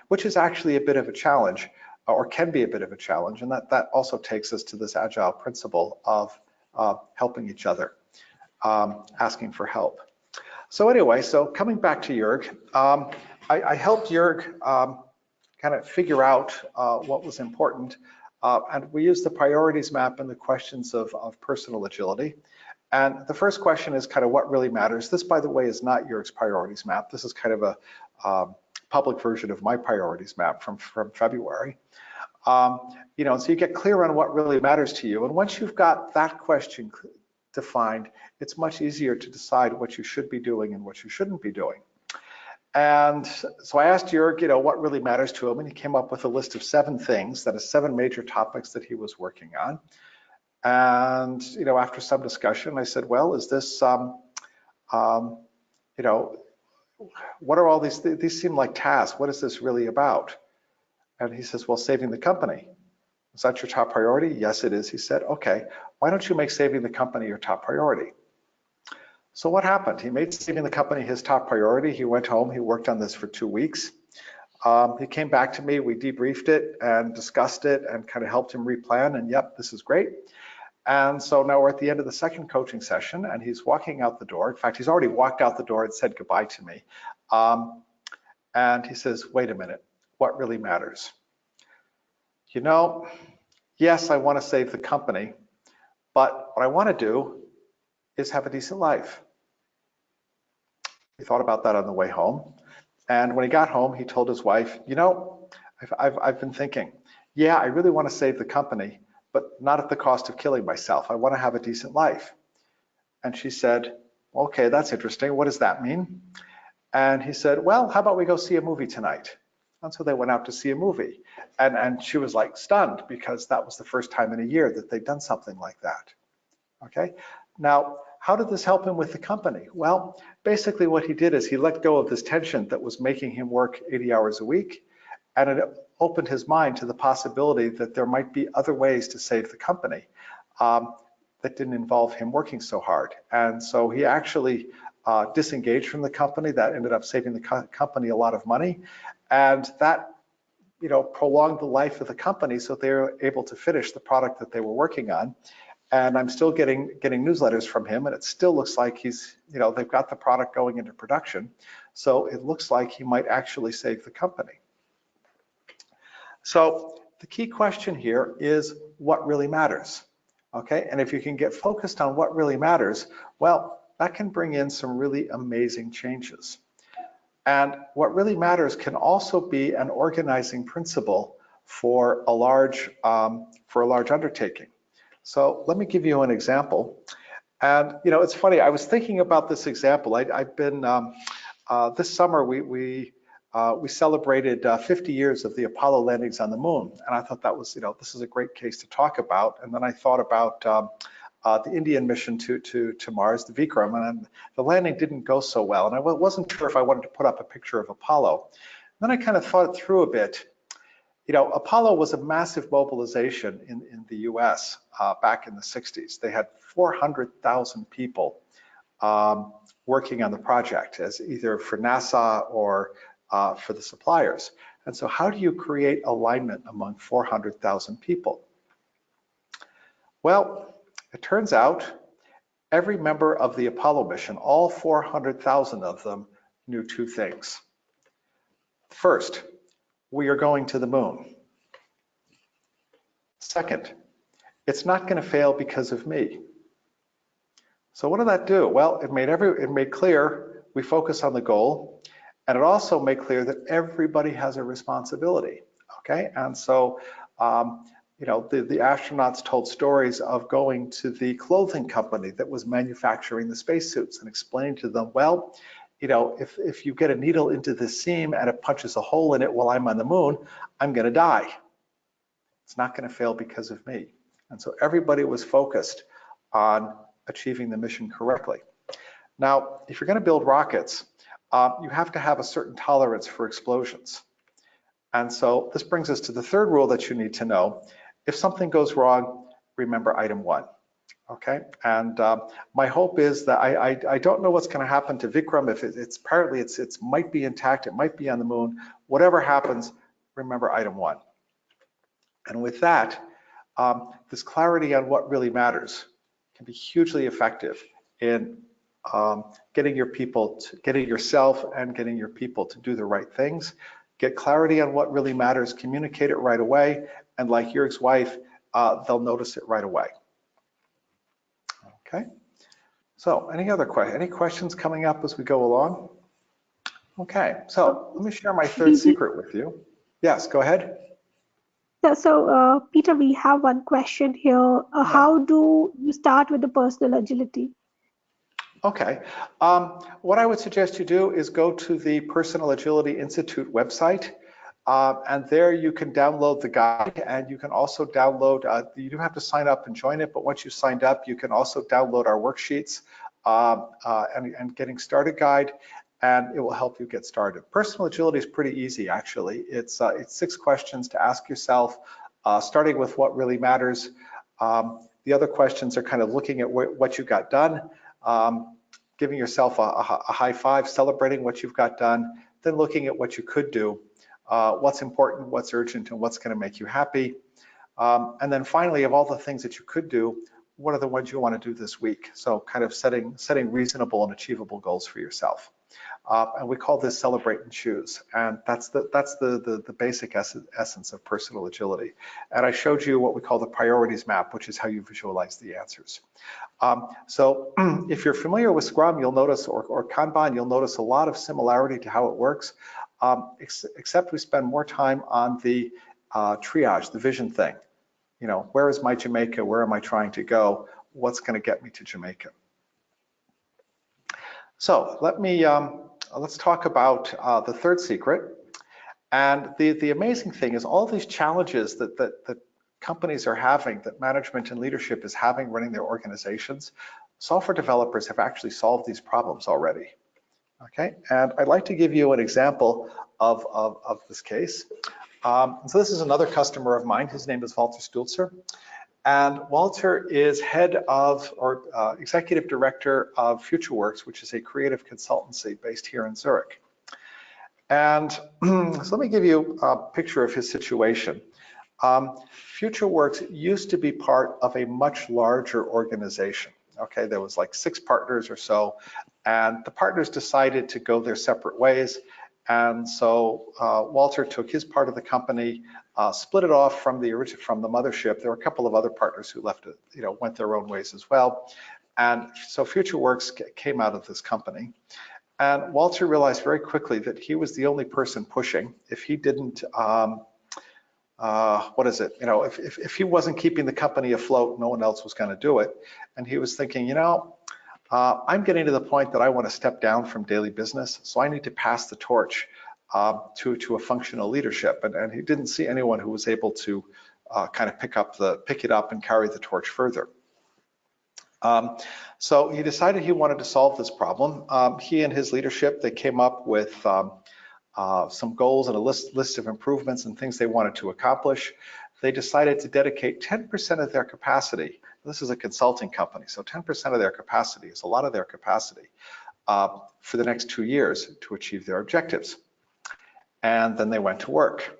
which is actually a bit of a challenge, or can be a bit of a challenge, and that also takes us to this agile principle of helping each other, asking for help. So anyway, so coming back to Jörg, I helped Jörg kind of figure out what was important, and we used the priorities map and the questions of personal agility. And the first question is kind of what really matters. This, by the way, is not Jörg's priorities map. This is kind of a public version of my priorities map from February. So you get clear on what really matters to you. And once you've got that question defined, it's much easier to decide what you should be doing and what you shouldn't be doing. And so I asked Jörg, what really matters to him, and he came up with a list of 7 things, that is 7 major topics that he was working on. And, after some discussion, I said, well, is this, what are all these seem like tasks. What is this really about? And he says, well, saving the company. Is that your top priority? Yes, it is. He said, okay, why don't you make saving the company your top priority? So what happened? He made saving the company his top priority. He went home, he worked on this for 2 weeks. He came back to me, we debriefed it and discussed it and kind of helped him replan, and yep, this is great. And so now we're at the end of the second coaching session and he's walking out the door. In fact, he's already walked out the door and said goodbye to me. And he says, wait a minute, what really matters? Yes, I want to save the company, but what I want to do is have a decent life. He thought about that on the way home. And when he got home, he told his wife, I've been thinking, yeah, I really want to save the company, but not at the cost of killing myself. I want to have a decent life. And she said, okay, that's interesting. What does that mean? And he said, well, how about we go see a movie tonight? And so they went out to see a movie. And she was like stunned because that was the first time in a year that they'd done something like that. Okay, now, how did this help him with the company? Well, basically what he did is he let go of this tension that was making him work 80 hours a week, and it opened his mind to the possibility that there might be other ways to save the company that didn't involve him working so hard. And so he actually disengaged from the company. That ended up saving the company a lot of money, and that prolonged the life of the company so they were able to finish the product that they were working on. And I'm still getting newsletters from him, and it still looks like they've got the product going into production. So it looks like he might actually save the company. So the key question here is what really matters, okay? And if you can get focused on what really matters, well, that can bring in some really amazing changes. And what really matters can also be an organizing principle for a large undertaking. So let me give you an example. And it's funny, I was thinking about this example. I've been this summer we celebrated 50 years of the Apollo landings on the moon, and I thought that was this is a great case to talk about. And then I thought about the Indian mission to Mars, the Vikram, and the landing didn't go so well, and I wasn't sure if I wanted to put up a picture of Apollo. Then I kind of thought it through a bit. Apollo was a massive mobilization in the US back in the 60s. They had 400,000 people working on the project as either for NASA or for the suppliers. And so how do you create alignment among 400,000 people? Well, it turns out every member of the Apollo mission, all 400,000 of them, knew two things. First, we are going to the moon. Second, it's not going to fail because of me. So what did that do? Well, it made clear we focus on the goal, and it also made clear that everybody has a responsibility. Okay, and so the astronauts told stories of going to the clothing company that was manufacturing the spacesuits and explaining to them, well, if you get a needle into this seam and it punches a hole in it while I'm on the moon, I'm going to die. It's not going to fail because of me. And so everybody was focused on achieving the mission correctly. Now, if you're going to build rockets, you have to have a certain tolerance for explosions. And so this brings us to the third rule that you need to know. If something goes wrong, remember item 1. Okay, and my hope is that I don't know what's going to happen to Vikram. If it's might be intact, it might be on the moon. Whatever happens, remember item 1. And with that, this clarity on what really matters can be hugely effective in getting yourself and getting your people to do the right things. Get clarity on what really matters, communicate it right away, and like your ex-wife, they'll notice it right away. Okay, so any questions coming up as we go along? Okay, so let me share my third secret with you. Yes, go ahead. So Peter, we have one question here. How do you start with the personal agility? Okay, what I would suggest you do is go to the Personal Agility Institute website. And there you can download the guide, and you can also download, you do have to sign up and join it, but once you signed up, you can also download our worksheets and getting started guide, and it will help you get started. Personal agility is pretty easy, actually. It's 6 questions to ask yourself, starting with what really matters. The other questions are kind of looking at what you got done, giving yourself a high five, celebrating what you've got done, then looking at what you could do. What's important, what's urgent, and what's going to make you happy. And then finally, of all the things that you could do, what are the ones you want to do this week? So kind of setting reasonable and achievable goals for yourself. And we call this celebrate and choose. And that's the basic essence of personal agility. And I showed you what we call the priorities map, which is how you visualize the answers. So if you're familiar with Scrum, you'll notice, or Kanban, you'll notice a lot of similarity to how it works. Except we spend more time on the triage, the vision thing. Where is my Jamaica? Where am I trying to go? What's going to get me to Jamaica? So let's talk about the third secret. And the amazing thing is all these challenges that companies are having, that management and leadership is having running their organizations, software developers have actually solved these problems already. Okay, and I'd like to give you an example of this case. So this is another customer of mine. His name is Walter Stulzer. And Walter is head of, or executive director of FutureWorks, which is a creative consultancy based here in Zurich. And so let me give you a picture of his situation. FutureWorks used to be part of a much larger organization. Okay, there was like 6 partners or so, and the partners decided to go their separate ways. And so Walter took his part of the company, split it off from the mothership. There were a couple of other partners who left it, went their own ways as well. And so FutureWorks came out of this company. And Walter realized very quickly that he was the only person pushing. If he didn't, if he wasn't keeping the company afloat, no one else was going to do it. And he was thinking, I'm getting to the point that I want to step down from daily business, so I need to pass the torch to a functional leadership. And he didn't see anyone who was able to kind of pick it up and carry the torch further. So he decided he wanted to solve this problem. He and his leadership, they came up with some goals and a list of improvements and things they wanted to accomplish. They decided to dedicate 10% of their capacity. This is a consulting company, so 10% of their capacity is a lot of their capacity for the next 2 years to achieve their objectives. And then they went to work.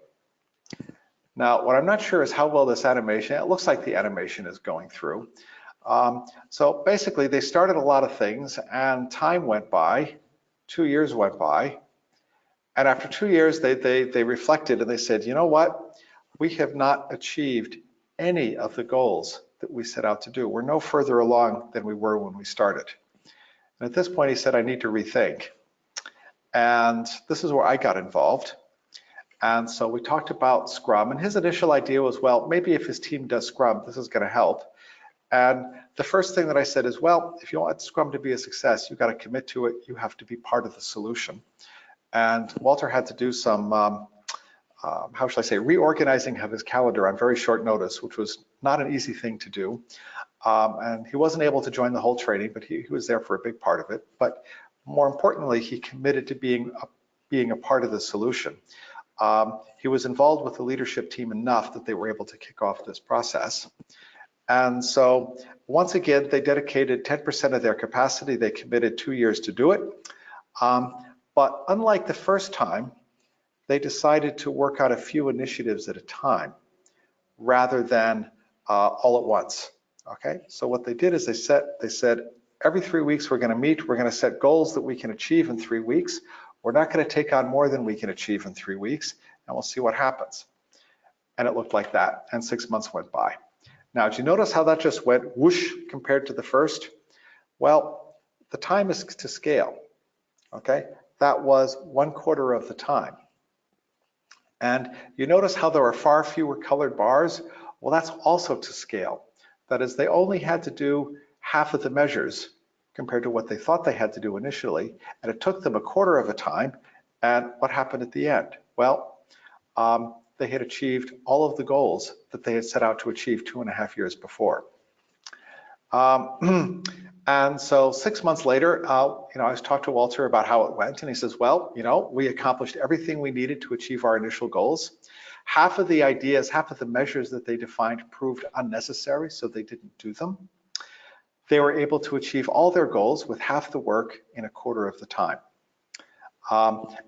Now, what I'm not sure is how well this animation, it looks like the animation is going through. So basically, they started a lot of things, and time went by, 2 years went by, and after 2 years, they reflected and they said, you know what? We have not achieved any of the goals that we set out to do. We're no further along than we were when we started. And at this point, he said, I need to rethink. And this is where I got involved. And so we talked about Scrum, and his initial idea was, well, maybe if his team does Scrum, this is going to help. And the first thing that I said is, well, if you want Scrum to be a success, you've got to commit to it. You have to be part of the solution. And Walter had to do some, how shall I say, reorganizing of his calendar on very short notice, which was not an easy thing to do. And he wasn't able to join the whole training, but he was there for a big part of it. But more importantly, he committed to being a part of the solution. He was involved with the leadership team enough that they were able to kick off this process. And so once again, they dedicated 10% of their capacity. They committed 2 years to do it. But unlike the first time, they decided to work out a few initiatives at a time rather than all at once. Okay, so what they did is they said, every 3 weeks we're going to meet, we're going to set goals that we can achieve in 3 weeks. We're not going to take on more than we can achieve in 3 weeks, and we'll see what happens. And it looked like that, and 6 months went by. Now, did you notice how that just went whoosh compared to the first? Well, the time is to scale, okay? That was 1/4 of the time. And you notice how there are far fewer colored bars? Well, that's also to scale. That is, they only had to do half of the measures compared to what they thought they had to do initially, and it took them 1/4 of the time. And what happened at the end? Well, they had achieved all of the goals that they had set out to achieve 2.5 years before. And so 6 months later, I was talking to Walter about how it went, and he says, well, we accomplished everything we needed to achieve our initial goals. Half of the ideas, half of the measures that they defined proved unnecessary, so they didn't do them. They were able to achieve all their goals with half the work in 1/4 of the time.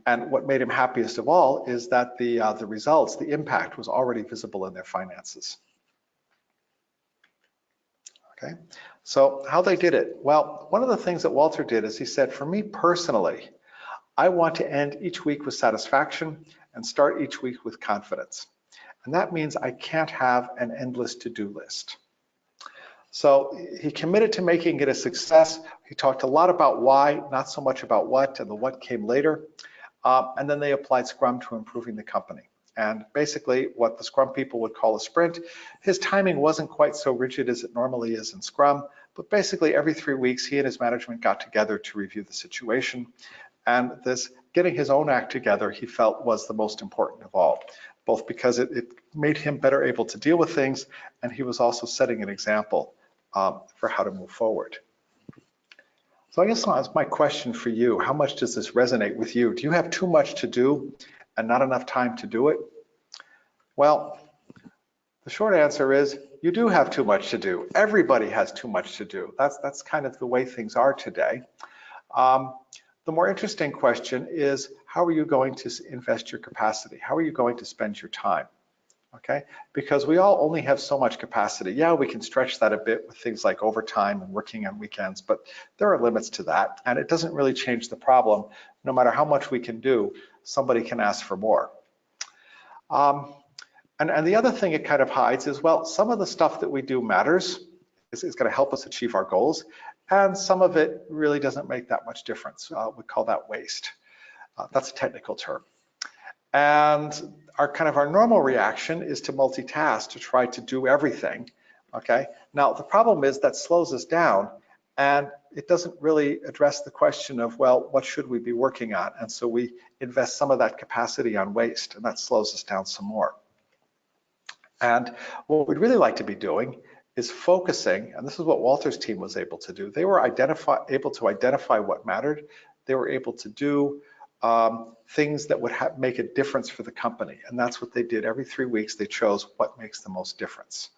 And what made him happiest of all is that the results, the impact was already visible in their finances. Okay, so how they did it? Well, one of the things that Walter did is he said, for me personally, I want to end each week with satisfaction and start each week with confidence. And that means I can't have an endless to-do list. So he committed to making it a success. He talked a lot about why, not so much about what, and the what came later. And then they applied Scrum to improving the company. And basically what the Scrum people would call a sprint. His timing wasn't quite so rigid as it normally is in Scrum, but basically every 3 weeks he and his management got together to review the situation. And this getting his own act together he felt was the most important of all, both because it made him better able to deal with things, and he was also setting an example for how to move forward. So I guess that's my question for you. How much does this resonate with you? Do you have too much to do and not enough time to do it? Well, the short answer is you do have too much to do. Everybody has too much to do. That's kind of the way things are today. The more interesting question is, how are you going to invest your capacity? How are you going to spend your time? Okay, because we all only have so much capacity. Yeah, we can stretch that a bit with things like overtime and working on weekends, but there are limits to that, and it doesn't really change the problem. No matter how much we can do, somebody can ask for more. And the other thing it kind of hides is, well, some of the stuff that we do matters, is going to help us achieve our goals, and some of it really doesn't make that much difference. We call that waste. That's a technical term. And our normal reaction is to multitask, to try to do everything, okay? Now, the problem is that slows us down, and it doesn't really address the question of, well, what should we be working on? And so we invest some of that capacity on waste, and that slows us down some more. And what we'd really like to be doing is focusing, and this is what Walter's team was able to do. They were able to identify what mattered. They were able to do things that would make a difference for the company. And that's what they did. Every 3 weeks, they chose what makes the most difference.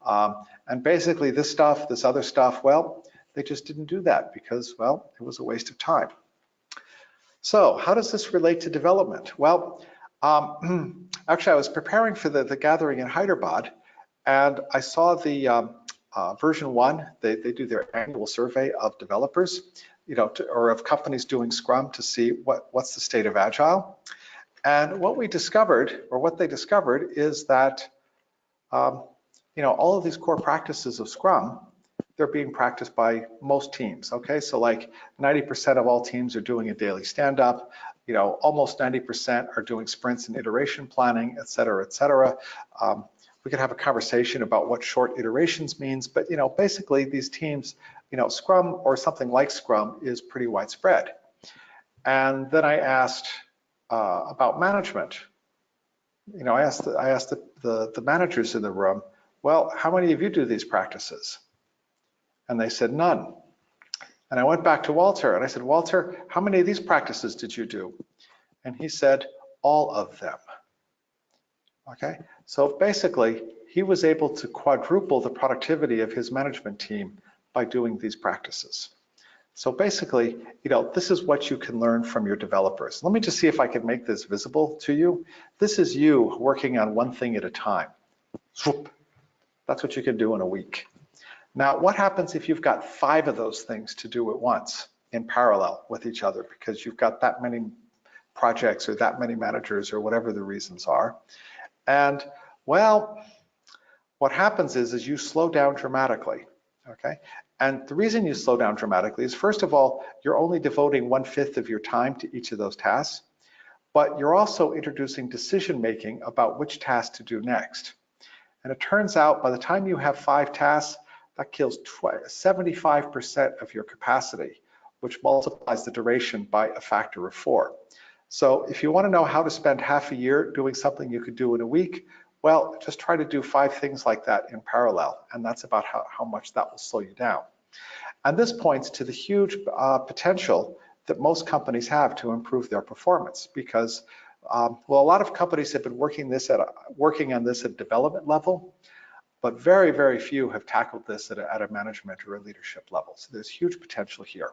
And basically this other stuff, well, they just didn't do that because, well, it was a waste of time. So how does this relate to development? Well, actually, I was preparing for the gathering in Hyderabad, and I saw the version 1. They do their annual survey of developers, or of companies doing Scrum to see what's the state of Agile. And what we discovered, or what they discovered, is that all of these core practices of Scrum, they're being practiced by most teams. Okay, so like 90% of all teams are doing a daily stand-up. Almost 90% are doing sprints and iteration planning, et cetera, et cetera. We could have a conversation about what short iterations means, but basically these teams, Scrum or something like Scrum is pretty widespread. And then I asked about management. I asked the managers in the room, well, how many of you do these practices? And they said none. And I went back to Walter and I said, Walter, how many of these practices did you do? And he said, all of them. Okay, so basically he was able to quadruple the productivity of his management team by doing these practices. So basically, this is what you can learn from your developers. Let me just see if I can make this visible to you. This is you working on one thing at a time. That's what you can do in a week. Now, what happens if you've got 5 of those things to do at once in parallel with each other because you've got that many projects or that many managers or whatever the reasons are? And well, what happens is you slow down dramatically, okay? And the reason you slow down dramatically is, first of all, you're only devoting 1/5 of your time to each of those tasks, but you're also introducing decision-making about which task to do next. And it turns out by the time you have 5 tasks, that kills 75% of your capacity, which multiplies the duration by a factor of 4. So if you want to know how to spend half a year doing something you could do in a week, well, just try to do 5 things like that in parallel, and that's about how much that will slow you down. And this points to the huge potential that most companies have to improve their performance, because well, a lot of companies have been working on this at development level, but very, very few have tackled this at a management or a leadership level. So there's huge potential here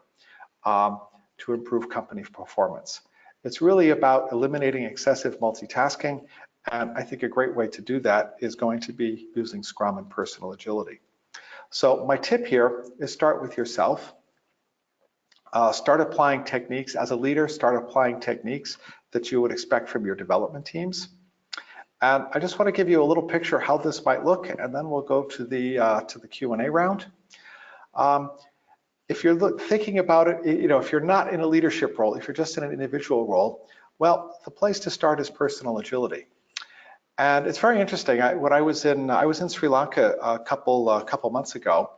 to improve company performance. It's really about eliminating excessive multitasking, and I think a great way to do that is going to be using Scrum and personal agility. So my tip here is start with yourself. Start applying techniques as a leader, start applying techniques that you would expect from your development teams. And I just want to give you a little picture how this might look, and then we'll go to the Q&A round. If you're thinking about it, if you're not in a leadership role, if you're just in an individual role, well, the place to start is personal agility. And it's very interesting. When I was in Sri Lanka a couple months ago,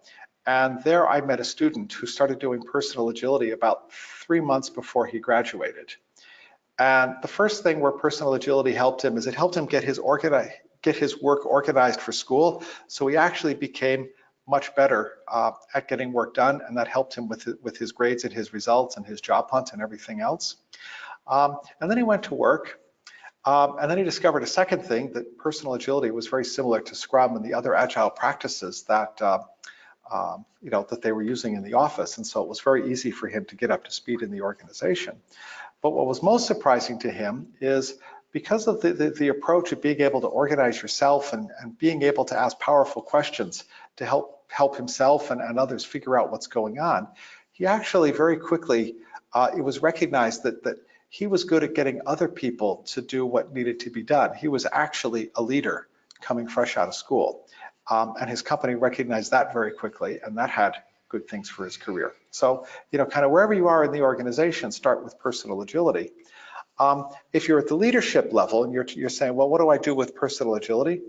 and there I met a student who started doing personal agility about 3 months before he graduated. And the first thing where personal agility helped him is it helped him get his work organized for school. So he actually became much better at getting work done, and that helped him with his grades and his results and his job hunt and everything else. And then he went to work, and then he discovered a second thing, that personal agility was very similar to Scrum and the other agile practices that that they were using in the office, and so it was very easy for him to get up to speed in the organization. But what was most surprising to him is because of the approach of being able to organize yourself and being able to ask powerful questions to help himself and others figure out what's going on, he actually very quickly, it was recognized that he was good at getting other people to do what needed to be done. He was actually a leader coming fresh out of school. And his company recognized that very quickly, and that had good things for his career. So, kind of wherever you are in the organization, start with personal agility. If you're at the leadership level and you're saying, well, what do I do with personal agility?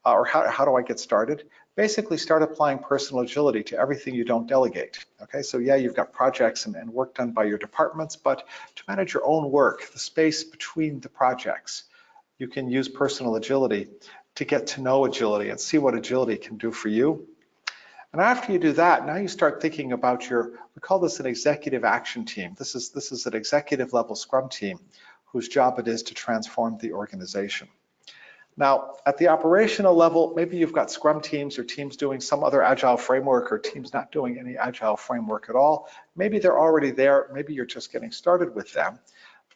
Or how do I get started? Basically start applying personal agility to everything you don't delegate. Okay, so yeah, you've got projects and work done by your departments, but to manage your own work, the space between the projects, you can use personal agility to get to know agility and see what agility can do for you. And after you do that, now you start thinking about we call this an executive action team. This is an executive level scrum team whose job it is to transform the organization. Now, at the operational level, maybe you've got scrum teams or teams doing some other agile framework or teams not doing any agile framework at all. Maybe they're already there. Maybe you're just getting started with them.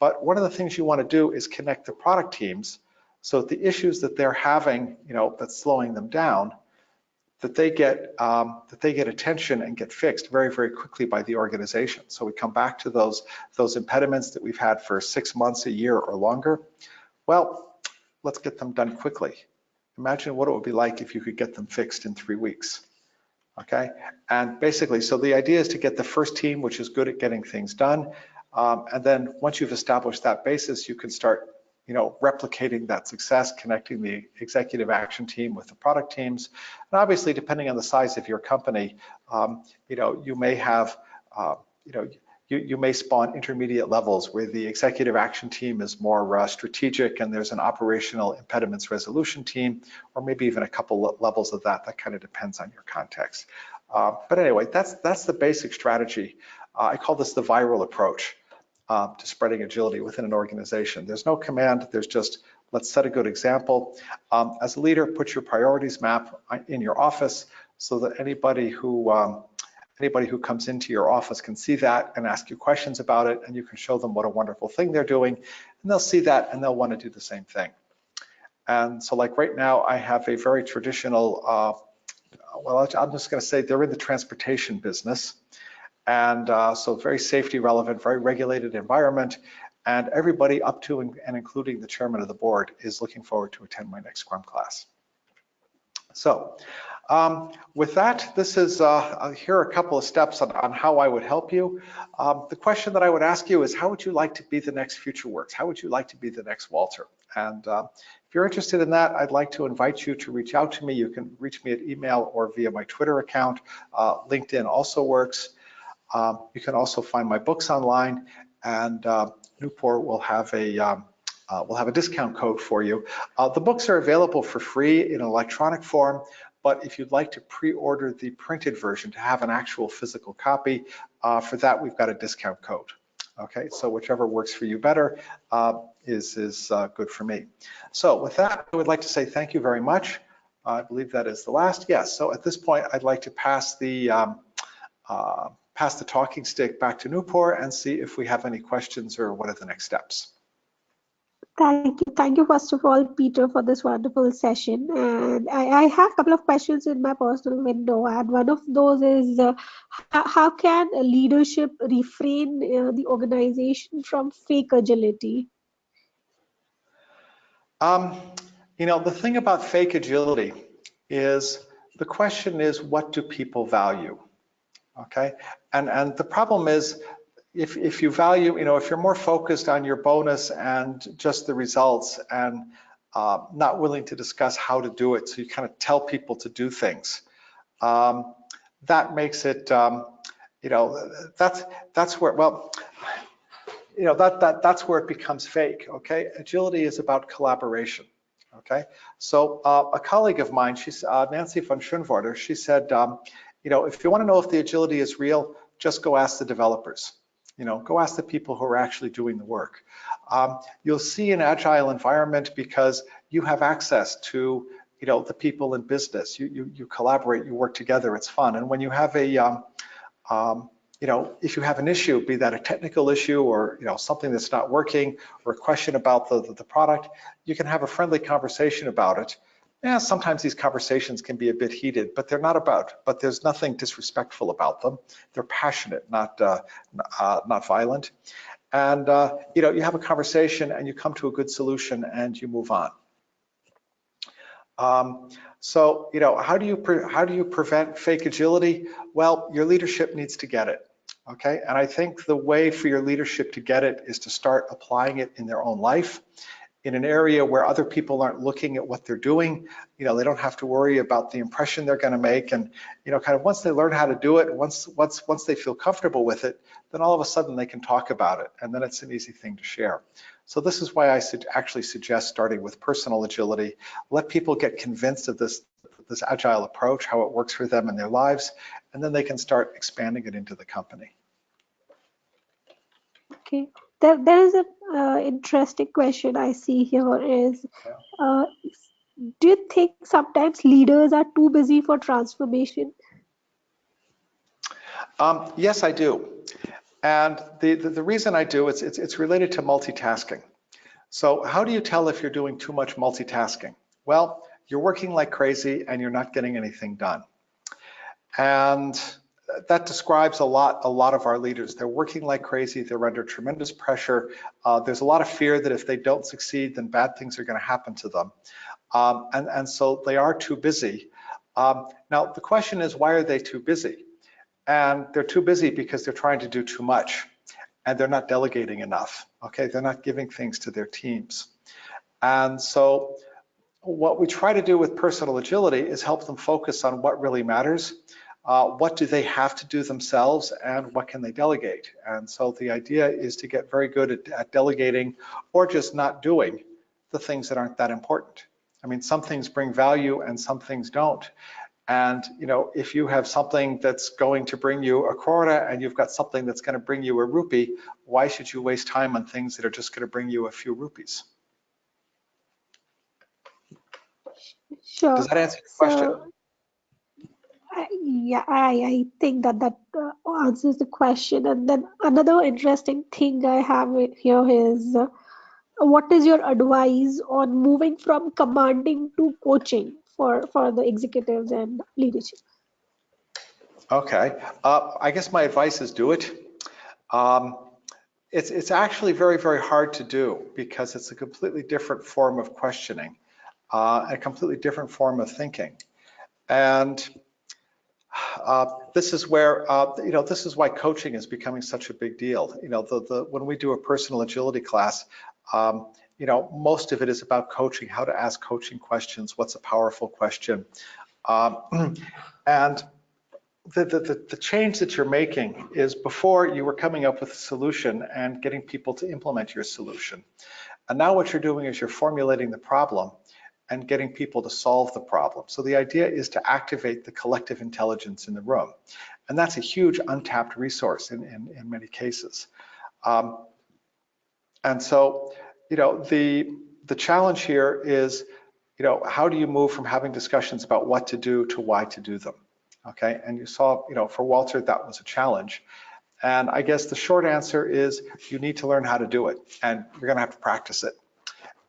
But one of the things you want to do is connect the product teams so that the issues that they're having, that's slowing them down, that they get attention and get fixed very, very quickly by the organization. So we come back to those impediments that we've had for 6 months, a year, or longer. Well, let's get them done quickly. Imagine what it would be like if you could get them fixed in 3 weeks. Okay, and basically, so the idea is to get the first team, which is good at getting things done, and then once you've established that basis, you can start replicating that success, connecting the executive action team with the product teams. And obviously, depending on the size of your company, you may have, you may spawn intermediate levels where the executive action team is more strategic and there's an operational impediments resolution team, or maybe even a couple levels of that. That kind of depends on your context. But anyway, that's the basic strategy. I call this the viral approach to spreading agility within an organization. There's no command, there's just, let's set a good example. As a leader, put your priorities map in your office so that anybody who comes into your office can see that and ask you questions about it, and you can show them what a wonderful thing they're doing, and they'll see that and they'll want to do the same thing. And so like right now, I have a very traditional, well, I'm just going to say they're in the transportation business. And so very safety relevant, very regulated environment, and everybody up to and including the chairman of the board is looking forward to attend my next Scrum class. So with that, this is, here are a couple of steps on how I would help you. The question that I would ask you is, how would you like to be the next FutureWorks? How would you like to be the next Walter? And if you're interested in that, I'd like to invite you to reach out to me. You can reach me at email or via my Twitter account. LinkedIn also works. You can also find my books online, and Newport will have a discount code for you. The books are available for free in electronic form, but if you'd like to pre-order the printed version to have an actual physical copy, for that we've got a discount code. Okay, so whichever works for you better is good for me. So with that, I would like to say thank you very much. I believe that is the last. Yes, so at this point, I'd like to pass the talking stick back to Newport and see if we have any questions or what are the next steps. Thank you first of all, Peter, for this wonderful session. And I have a couple of questions in my personal window, and one of those is how can leadership refrain the organization from fake agility? The thing about fake agility is the question is, what do people value? Okay, and the problem is, if you value, if you're more focused on your bonus and just the results and not willing to discuss how to do it, so you kind of tell people to do things, that makes it, that's where, well, that's where it becomes fake. Okay, agility is about collaboration. Okay, so a colleague of mine, she's Nancy von Schoenwarter, she said, if you want to know if the agility is real, just go ask the developers. Go ask the people who are actually doing the work. You'll see an agile environment because you have access to, the people in business. You collaborate, you work together, it's fun. And when you have a if you have an issue, be that a technical issue or something that's not working or a question about the product, you can have a friendly conversation about it. Yeah, sometimes these conversations can be a bit heated, but but there's nothing disrespectful about them. They're passionate, not violent. And you have a conversation and you come to a good solution and you move on. So how do you prevent fake agility? Well, your leadership needs to get it. Okay, and I think the way for your leadership to get it is to start applying it in their own life, in an area where other people aren't looking at what they're doing. They don't have to worry about the impression they're going to make, and kind of once they learn how to do it, once they feel comfortable with it, then all of a sudden they can talk about it, and then it's an easy thing to share. So this is why I actually suggest starting with personal agility. Let people get convinced of this agile approach, how it works for them in their lives, and then they can start expanding it into the company. Okay, there is an interesting question I see here is, do you think sometimes leaders are too busy for transformation? Yes, I do. And the reason I do, it's related to multitasking. So how do you tell if you're doing too much multitasking? Well, you're working like crazy and you're not getting anything done. And that describes a lot of our leaders. They're working like crazy. They're under tremendous pressure. There's a lot of fear that if they don't succeed, then bad things are going to happen to them. And so they are too busy. Now, the question is, why are they too busy? And they're too busy because they're trying to do too much and they're not delegating enough. Okay, they're not giving things to their teams. And so what we try to do with personal agility is help them focus on what really matters. What do they have to do themselves and what can they delegate? And so the idea is to get very good at delegating or just not doing the things that aren't that important. I mean, some things bring value and some things don't. And if you have something that's going to bring you a krona and you've got something that's going to bring you a rupee, why should you waste time on things that are just going to bring you a few rupees? Sure. Does that answer your question? I think that answers the question. And then another interesting thing I have here is, what is your advice on moving from commanding to coaching for the executives and leadership? Okay, I guess my advice is do it. It's actually very, very hard to do because it's a completely different form of questioning, a completely different form of thinking. And this is where, this is why coaching is becoming such a big deal. When we do a personal agility class, most of it is about coaching, how to ask coaching questions, what's a powerful question. And the change that you're making is before you were coming up with a solution and getting people to implement your solution. And now what you're doing is you're formulating the problem and getting people to solve the problem. So the idea is to activate the collective intelligence in the room. And that's a huge untapped resource in many cases. And so, the challenge here is, how do you move from having discussions about what to do to why to do them? Okay, and you saw, for Walter, that was a challenge. And I guess the short answer is you need to learn how to do it, and you're going to have to practice it.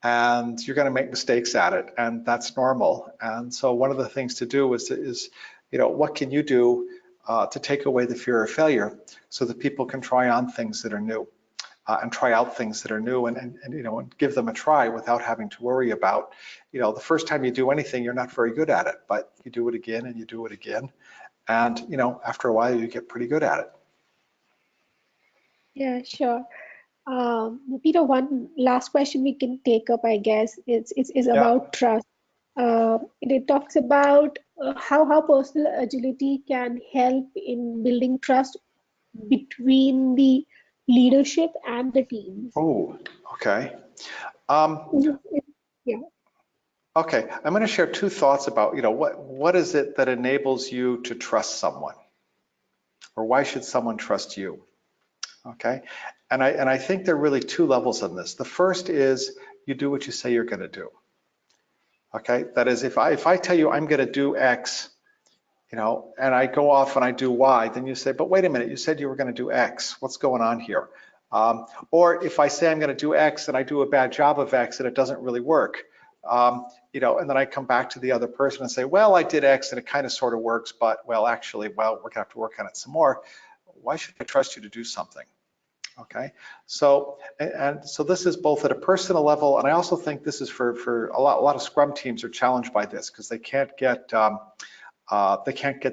And you're going to make mistakes at it, and that's normal. And so one of the things to do is what can you do to take away the fear of failure so that people can try on things that are new and try out things that are new and give them a try without having to worry about, the first time you do anything, you're not very good at it, but you do it again and you do it again. And, after a while, you get pretty good at it. Yeah, sure. Peter, one last question we can take up, I guess, is about trust. It talks about how personal agility can help in building trust between the leadership and the teams. Oh, okay. Yeah. Okay, I'm going to share two thoughts about, what is it that enables you to trust someone? Or why should someone trust you? Okay, and I think there are really two levels on this. The first is you do what you say you're going to do. Okay, that is, if I tell you I'm going to do X, and I go off and I do Y, then you say, but wait a minute, you said you were going to do X. What's going on here? Or if I say I'm going to do X and I do a bad job of X and it doesn't really work, and then I come back to the other person and say, well, I did X and it kind of sort of works, but well, actually, well, we're going to have to work on it some more. Why should I trust you to do something? Okay, so so this is both at a personal level, and I also think this is for a lot of Scrum teams are challenged by this because they can't get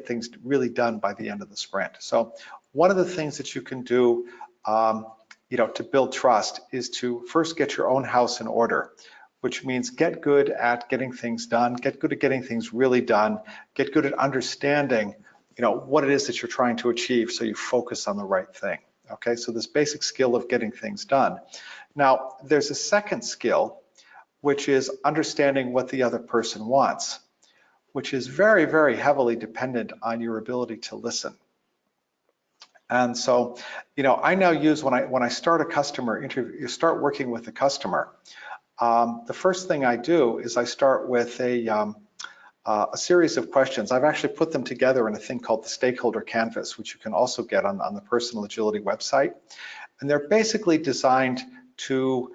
things really done by the end of the sprint. So one of the things that you can do, to build trust is to first get your own house in order, which means get good at getting things done, get good at getting things really done, get good at understanding, what it is that you're trying to achieve so you focus on the right thing. Okay, so this basic skill of getting things done. Now, there's a second skill, which is understanding what the other person wants, which is very, very heavily dependent on your ability to listen. And so, I now use when I start a customer interview, you start working with a customer. The first thing I do is I start with a series of questions. I've actually put them together in a thing called the Stakeholder Canvas, which you can also get on the Personal Agility website. And they're basically designed to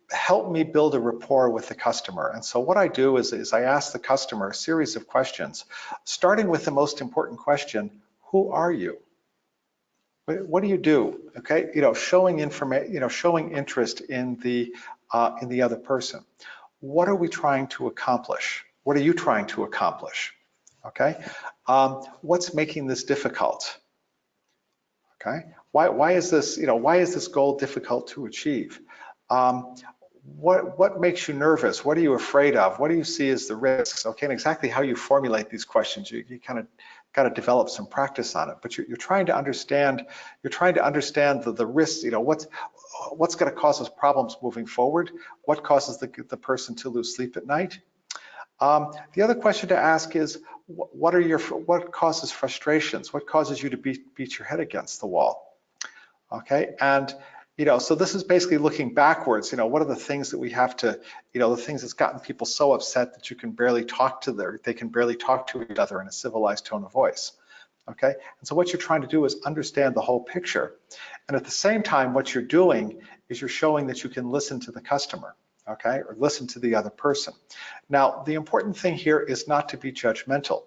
help me build a rapport with the customer. And so what I do is I ask the customer a series of questions, starting with the most important question: who are you? What do you do? Okay, showing information, showing interest in the other person. What are we trying to accomplish? What are you trying to accomplish? Okay, what's making this difficult? Okay, why is this goal difficult to achieve? What makes you nervous? What are you afraid of? What do you see as the risks? Okay, and exactly how you formulate these questions, you kind of got to develop some practice on it. But you're trying to understand. You're trying to understand the risks. What's going to cause us problems moving forward? What causes the person to lose sleep at night? The other question to ask is, what causes frustrations? What causes you to beat your head against the wall? Okay, and so this is basically looking backwards. What are the things that we have to, the things that's gotten people so upset that you can barely talk to they can barely talk to each other in a civilized tone of voice. Okay, and so what you're trying to do is understand the whole picture, and at the same time, what you're doing is you're showing that you can listen to the customer. Okay, or listen to the other person. Now, the important thing here is not to be judgmental.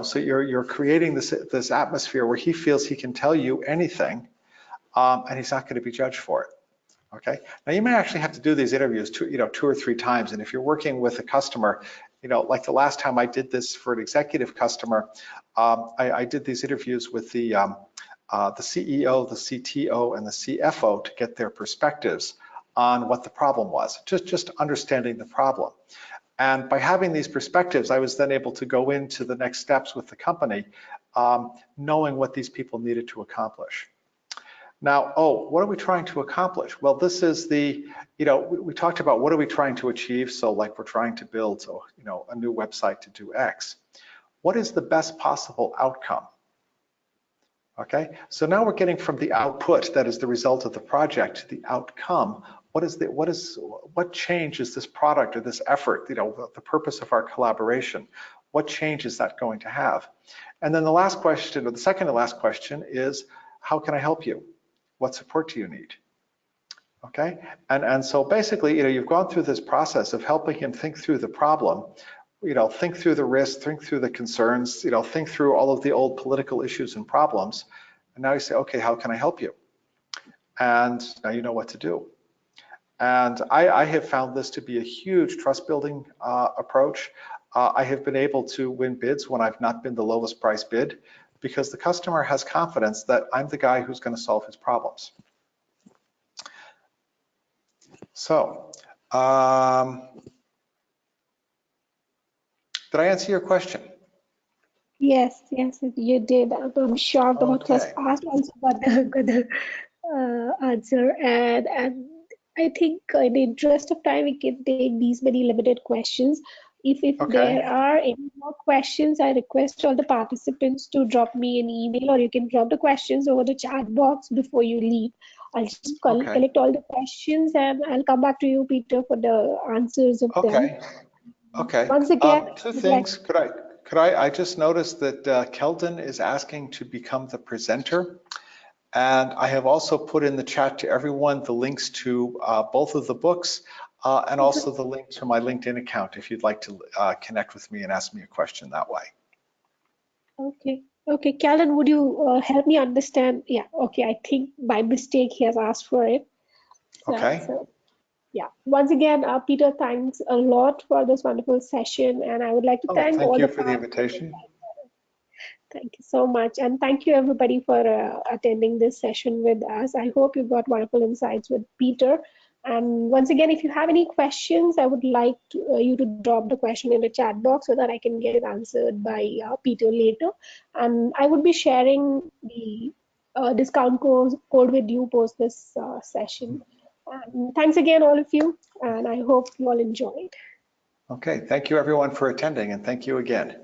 So you're creating this atmosphere where he feels he can tell you anything, and he's not going to be judged for it. Okay. Now you may actually have to do these interviews two or three times, and if you're working with a customer, like the last time I did this for an executive customer, I did these interviews with the CEO, the CTO, and the CFO to get their perspectives on what the problem was, just understanding the problem. And by having these perspectives, I was then able to go into the next steps with the company, knowing what these people needed to accomplish. Now, what are we trying to accomplish? Well, this is we talked about what are we trying to achieve. So like we're trying to build, a new website to do X. What is the best possible outcome? Okay, so now we're getting from the output, that is the result of the project, to the outcome. What change is this product or this effort, the purpose of our collaboration? What change is that going to have? And then the last question, or the second to last question, is how can I help you? What support do you need? Okay, and so basically, you've gone through this process of helping him think through the problem, think through the risks, think through the concerns, think through all of the old political issues and problems, and now you say, okay, how can I help you? And now you know what to do. And I have found this to be a huge trust building approach. I have been able to win bids when I've not been the lowest price bid, because the customer has confidence that I'm the guy who's going to solve his problems. So, did I answer your question? Yes, you did. I'm shocked about because asked also got the answer, and I think in the interest of time we can take these many limited questions. If there are any more questions, I request all the participants to drop me an email, or you can drop the questions over the chat box before you leave. I'll just collect all the questions, and I'll come back to you, Peter, for the answers of them. Okay. Once again, two things. Could I just noticed that Keldon is asking to become the presenter. And I have also put in the chat to everyone the links to both of the books and also the link to my LinkedIn account if you'd like to connect with me and ask me a question that way. Okay. Okay, Callan, would you help me understand? Yeah, okay, I think by mistake he has asked for it. Okay. So yeah, once again, Peter, thanks a lot for this wonderful session. And I would like to thank thank all you the for the invitation. Thank you so much. And thank you everybody for attending this session with us. I hope you got wonderful insights with Peter. And once again, if you have any questions, I would like you to drop the question in the chat box so that I can get it answered by Peter later. And I would be sharing the discount code with you post this session. And thanks again, all of you. And I hope you all enjoyed. Okay, thank you everyone for attending, and thank you again.